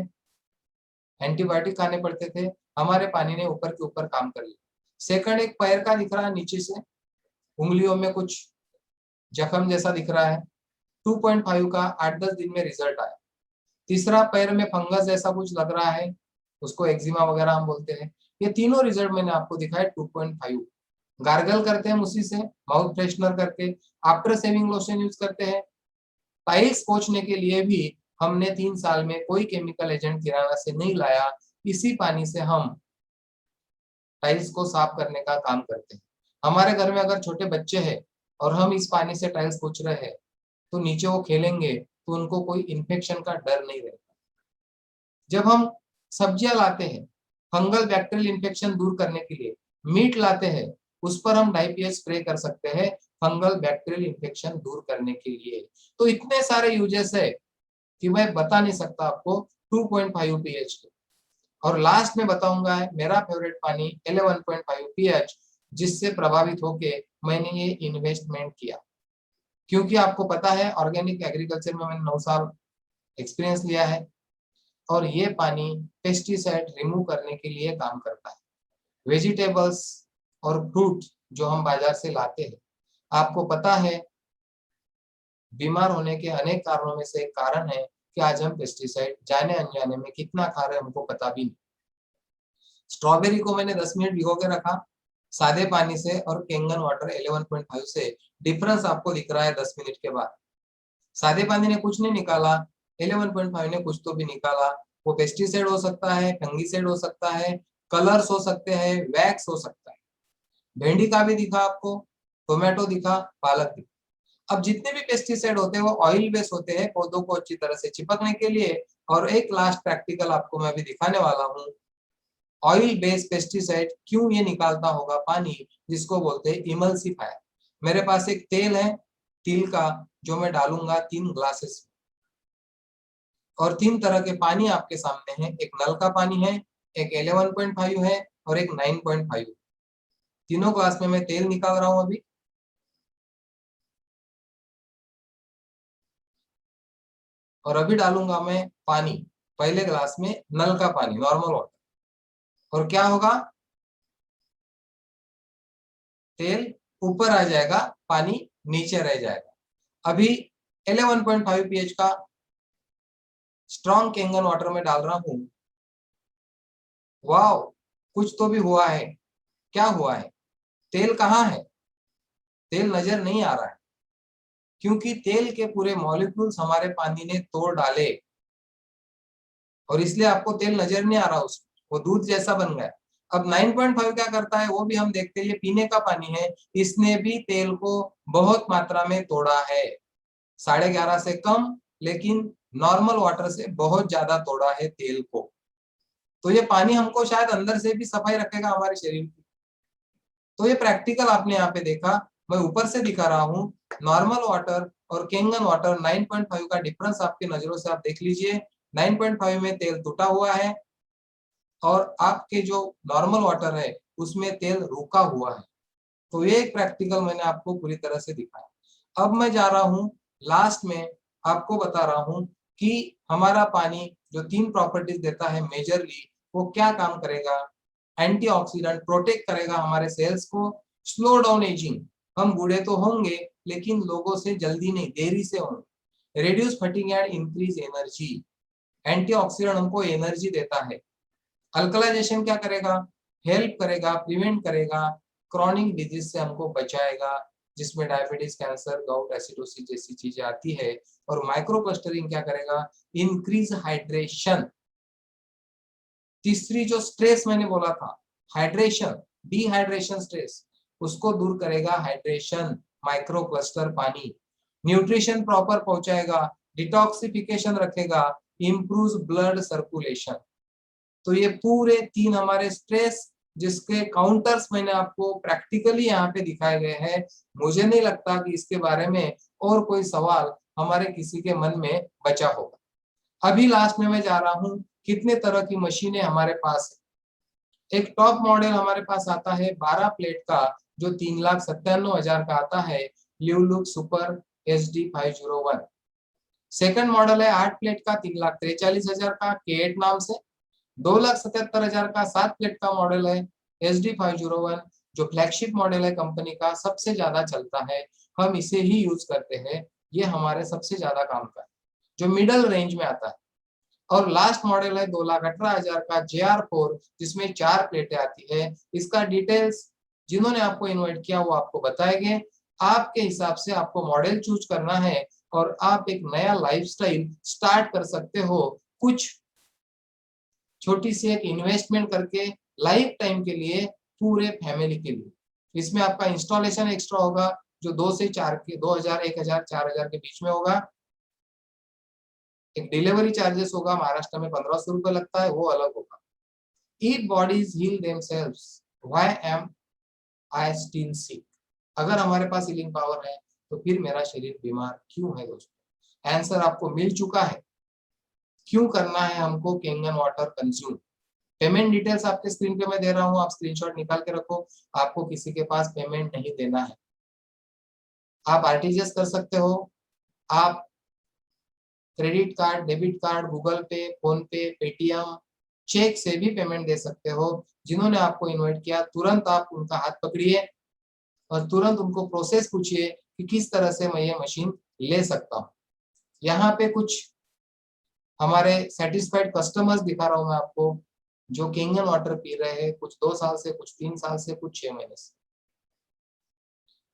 एंटीबायोटिक खाने पड़ते थे, हमारे पानी ने ऊपर के ऊपर काम कर लिया। सेकंड, एक पैर का दिख रहा है, नीचे से उंगलियों में कुछ जख्म जैसा दिख रहा है, 2.5 का 8-10 दिन में रिजल्ट आया। तीसरा, पैर में फंगस जैसा कुछ लग रहा है, उसको एक्जिमा वगैरह हम बोलते हैं। ये तीनों रिजल्ट मैंने आपको दिखाया 2.5। गार्गल करते हैं उसी से, माउथ फ्रेशनर करके, आफ्टर सेविंग लोशन यूज करते हैं। टाइल्स पोंछने के लिए भी हमने 3 साल में कोई केमिकल एजेंट किराना से नहीं लाया, इसी पानी से हम टाइल्स को साफ करने का काम करते हैं। हमारे घर में अगर छोटे बच्चे हैं और हम इस पानी से टाइल्स पोंछ रहे हैं, तो नीचे वो खेलेंगे तो उनको कोई इन्फेक्शन का डर नहीं रहता। जब हम सब्जियां लाते हैं फंगल बैक्टीरियल इन्फेक्शन दूर करने के लिए, मीट लाते हैं उस पर हम डाईपीएच स्प्रे कर सकते हैं फंगल बैक्टीरियल इन्फेक्शन दूर करने के लिए। तो इतने सारे यूजेस है कि मैं बता नहीं सकता आपको 2.5 पीएच के। और लास्ट में बताऊंगा है मेरा फेवरेट पानी 11.5 पीएच, जिससे प्रभावित होके मैंने ये इन्वेस्टमेंट किया। क्योंकि आपको पता है ऑर्गेनिक एग्रीकल्चर में मैंने 9 साल एक्सपीरियंस लिया है, और ये पानी पेस्टिसाइड रिमूव करने के लिए काम करता है। वेजिटेबल्स और फ्रूट जो हम बाजार से लाते हैं, आपको पता है बीमार होने के अनेक कारणों में से एक कारण है कि आज हम पेस्टिसाइड जाने अनजाने में कितना खा रहे हैं हमको पता भी नहीं। स्ट्रॉबेरी को मैंने 10 मिनट भिगो के रखा सादे पानी से और केंगन वाटर 11.5 से, डिफरेंस आपको दिख रहा है 10 मिनट के बाद। सादे पानी ने कुछ नहीं निकाला, 11.5 ने कुछ तो भी निकाला। वो पेस्टिसाइड हो सकता है, फंगीसाइड हो सकता है, कलर्स हो सकते हैं, वैक्स हो सकता है। भिंडी का भी दिखा आपको, टोमेटो दिखा, पालक दिखा। अब जितने भी पेस्टिसाइड होते हैं वो ऑयल बेस होते हैं पौधों को अच्छी तरह से चिपकने के लिए। और एक लास्ट प्रैक्टिकल आपको मैं अभी दिखाने वाला हूँ, ऑयल बेस्ड पेस्टिसाइड क्यों ये निकालता होगा पानी, जिसको बोलते हैं इमल्सिफायर। मेरे पास एक तेल है तिल का, जो मैं डालूंगा 3 ग्लासेस, और 3 तरह के पानी आपके सामने है। एक नल का पानी है, एक 11.5 है और एक 9.5। तीनों ग्लास में मैं तेल निकाल रहा हूं अभी, और अभी डालूंगा मैं पानी, पहले ग्लास में नल का पानी, नॉर्मल वाटर। और क्या होगा, तेल ऊपर आ जाएगा, पानी नीचे रह जाएगा। अभी 11.5 पीएच का स्ट्रॉन्ग केंगन वाटर में डाल रहा हूं। वाओ, कुछ तो भी हुआ है। क्या हुआ है, तेल कहाँ है, तेल नजर नहीं आ रहा है, क्योंकि तेल के पूरे मॉलिक्यूल्स हमारे पानी ने तोड़ डाले, और इसलिए आपको तेल नजर नहीं आ रहा उसमें, वो दूध जैसा बन गया। अब 9.5 क्या करता है वो भी हम देखते हैं। ये पीने का पानी है, इसने भी तेल को बहुत मात्रा में तोड़ा है, 11.5 से कम, लेकिन नॉर्मल वाटर से बहुत ज्यादा तोड़ा है तेल को। तो ये पानी हमको शायद अंदर से भी सफाई रखेगा हमारे शरीर की। तो ये प्रैक्टिकल आपने यहाँ पे देखा, मैं ऊपर से दिखा रहा हूँ नॉर्मल वाटर और केंगन वाटर। 9.5 का डिफरेंस आपकी नजरों से आप देख लीजिए, 9.5 में तेल टूटा हुआ है, और आपके जो नॉर्मल वाटर है उसमें तेल रुका हुआ है। तो ये एक प्रैक्टिकल मैंने आपको पूरी तरह से दिखाया। अब मैं जा रहा हूँ लास्ट में, आपको बता रहा हूँ कि हमारा पानी जो 3 प्रॉपर्टीज देता है मेजरली, वो क्या काम करेगा। एंटीऑक्सीडेंट, प्रोटेक्ट करेगा हमारे सेल्स को, स्लो डाउन एजिंग, हम बूढ़े तो होंगे लेकिन लोगों से जल्दी नहीं, देरी से होंगे। Reduce fatigue and increase energy, antioxidant हमको एनर्जी देता है। अल्कलाइजेशन क्या करेगा, हेल्प करेगा, प्रिवेंट करेगा, क्रॉनिक डिजीज से हमको बचाएगा, जिसमें डायबिटीज, कैंसर, गाउट, एसिडोसिस जैसी चीजें आती है। और माइक्रो क्लस्टरिंग क्या करेगा, इंक्रीज हाइड्रेशन, तीसरी जो स्ट्रेस मैंने बोला था, हाइड्रेशन, डिहाइड्रेशन स्ट्रेस, उसको दूर करेगा हाइड्रेशन, माइक्रो क्लस्टर पानी। न्यूट्रिशन प्रॉपर पहुंचाएगा, डिटॉक्सिफिकेशन रखेगा, इम्प्रूव्स ब्लड सर्कुलेशन। तो ये पूरे 3 हमारे स्ट्रेस जिसके काउंटर्स मैंने आपको प्रैक्टिकली यहाँ पे दिखाए गए हैं। मुझे नहीं लगता कि इसके बारे में और कोई सवाल हमारे किसी के मन में बचा होगा। अभी लास्ट में मैं जा रहा हूँ कितने तरह की मशीनें हमारे पास है। एक टॉप मॉडल हमारे पास आता है 12 प्लेट का, जो 3,97,000 का आता है, ल्यूलुक सुपर SD501। सेकंड मॉडल है 8 प्लेट का 3,43,000 का, K8 नाम से। 2,77,000 का 7 प्लेट का मॉडल है SD501, जो फ्लैगशिप मॉडल है कंपनी का, सबसे ज्यादा चलता है, हम इसे ही यूज करते हैं, ये हमारे सबसे ज्यादा काम का है, जो मिडल रेंज में आता है। और लास्ट मॉडल है 2,18,000 का JR4, जिसमें 4 प्लेटें आती है। इसका डिटेल्स जिन्होंने आपको इन्वाइट किया वो आपको बताएंगे। आपके हिसाब से आपको मॉडल चूज करना है और आप एक नया लाइफस्टाइल स्टार्ट कर सकते हो, कुछ छोटी सी एक इन्वेस्टमेंट करके लाइफ टाइम के लिए, पूरे फैमिली के लिए। इसमें आपका इंस्टॉलेशन एक्स्ट्रा होगा, जो 2 से 4 के 2,000, 1,000, 4,000 के बीच में होगा। एक डिलीवरी चार्जेस होगा, महाराष्ट्र में 1,500 रुपए लगता है, वो अलग होगा। If bodies heal themselves, why am I still sick? अगर हमारे पास हीलिंग पावर है तो फिर मेरा शरीर बीमार क्यों है दोस्तों? आंसर आपको मिल चुका है। क्यों करना है हमको Kangen water consume? Payment details आपके स्क्रीन पे मैं दे रहा हूँ, आप स्क्रीनशॉट निकाल के रखो। आपको किसी के पास पेमेंट नहीं देना है। आप आरटीजीएस कर सकते हो, आप credit card, debit card, Google पे, फोन पे, पेटीएम, चेक से भी पेमेंट दे सकते हो। जिन्होंने आपको इनवाइट किया तुरंत आप उनका हाथ पकड़िए और तुरंत उनको प्रोसेस पूछिए कि किस तरह से मैं ये मशीन ले सकता हूँ। यहाँ पे कुछ हमारे सेटिस्फाइड कस्टमर्स दिखा रहा हूँ मैं आपको, जो केंगन वाटर पी रहे हैं, कुछ 2 साल से, कुछ 3 साल से, कुछ 6 महीने से।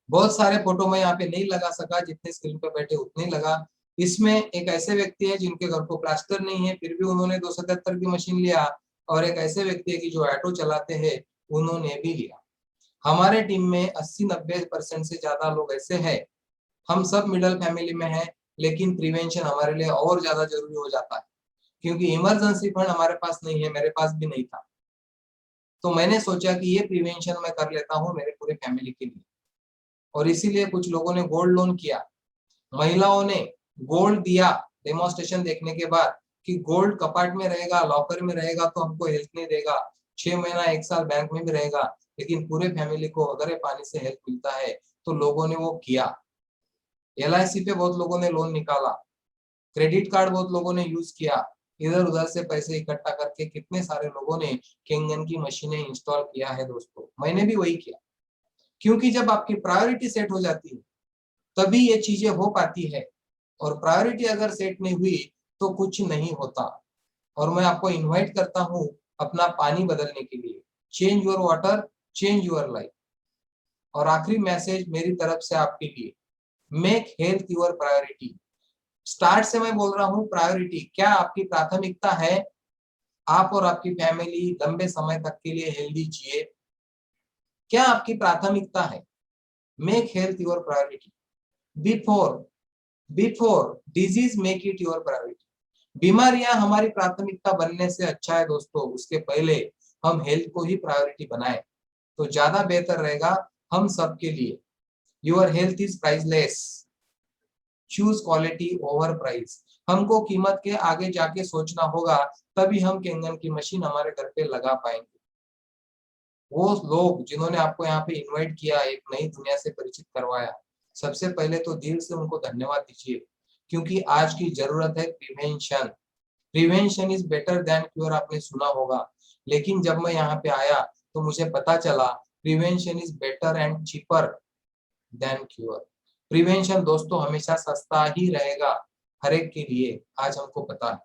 बहुत सारे फोटो मैं यहाँ पे नहीं लगा सका, जितने स्क्रीन पे बैठे उतने लगा। इसमें एक ऐसे व्यक्ति है जिनके घर को प्लास्टर नहीं है, फिर भी उन्होंने 273 की मशीन लिया, और एक ऐसे व्यक्ति है कि जो ऑटो चलाते हैं, उन्होंने भी लिया। हमारे टीम में 80-90% से ज्यादा लोग ऐसे हैं। हम सब मिडिल फैमिली में हैं, लेकिन प्रिवेंशन हमारे लिए और ज्यादा जरूरी हो जाता है, क्योंकि इमरजेंसी फंड हमारे पास नहीं है, मेरे पास भी नहीं था। तो मैंने सोचा कि ये प्रिवेंशन मैं कर लेता हूँ मेरे पूरे फैमिली के लिए, और इसीलिए कुछ लोगों ने गोल्ड लोन किया, महिलाओं ने गोल्ड दिया डेमोन्स्ट्रेशन देखने के बाद कि गोल्ड कपाट में रहेगा, लॉकर में रहेगा तो हमको हेल्प नहीं देगा, 6 महीना 1 साल बैंक में भी रहेगा, लेकिन पूरे फैमिली को अगर ये पानी से हेल्प मिलता है, तो लोगों ने वो किया। LIC पे बहुत लोगों ने लोन निकाला, क्रेडिट कार्ड बहुत लोगों ने यूज किया, इधर उधर से पैसे इकट्ठा करके कितने सारे लोगों ने केंगन की मशीनें इंस्टॉल किया है दोस्तों। मैंने भी वही किया, क्योंकि जब आपकी प्रायोरिटी सेट हो जाती है तभी ये चीजें हो पाती है, और प्रायोरिटी अगर सेट नहीं हुई तो कुछ नहीं होता। और मैं आपको इनवाइट करता हूँ अपना पानी बदलने के लिए। Change your water, change your life. और आखिरी मैसेज मेरी तरफ से आपके लिए, make health your priority. Start से मैं बोल रहा हूँ, प्रायोरिटी क्या आपकी प्राथमिकता है? आप और आपकी फैमिली लंबे समय तक के लिए हेल्दी जिए, क्या आपकी प्राथमिकता है? Make health your priority before disease make it your priority. बीमारियां हमारी प्राथमिकता बनने से अच्छा है दोस्तों, उसके पहले हम हेल्थ को ही प्रायोरिटी बनाए तो ज्यादा बेहतर रहेगा हम सबके लिए। Your health is priceless, choose quality over price. हमको कीमत के आगे जाके सोचना होगा, तभी हम केंगन की मशीन हमारे घर पे लगा पाएंगे। वो लोग जिन्होंने आपको यहाँ पे इनवाइट किया, एक नई दुनिया से परिचित करवाया, सबसे पहले तो दिल से उनको धन्यवाद दीजिए, क्योंकि आज की जरूरत है prevention. Prevention is better than cure, आपने सुना होगा, लेकिन जब मैं यहाँ पे आया तो मुझे पता चला prevention is better and cheaper than cure. Prevention दोस्तों हमेशा सस्ता ही रहेगा हर एक के लिए, आज हमको पता है।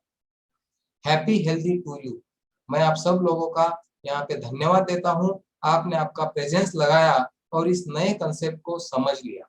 Happy healthy to you. मैं आप सब लोगों का यहाँ पे धन्यवाद देता हूँ, आपने आपका प्रेजेंस लगाया और इस नए कंसेप्ट को समझ लिया।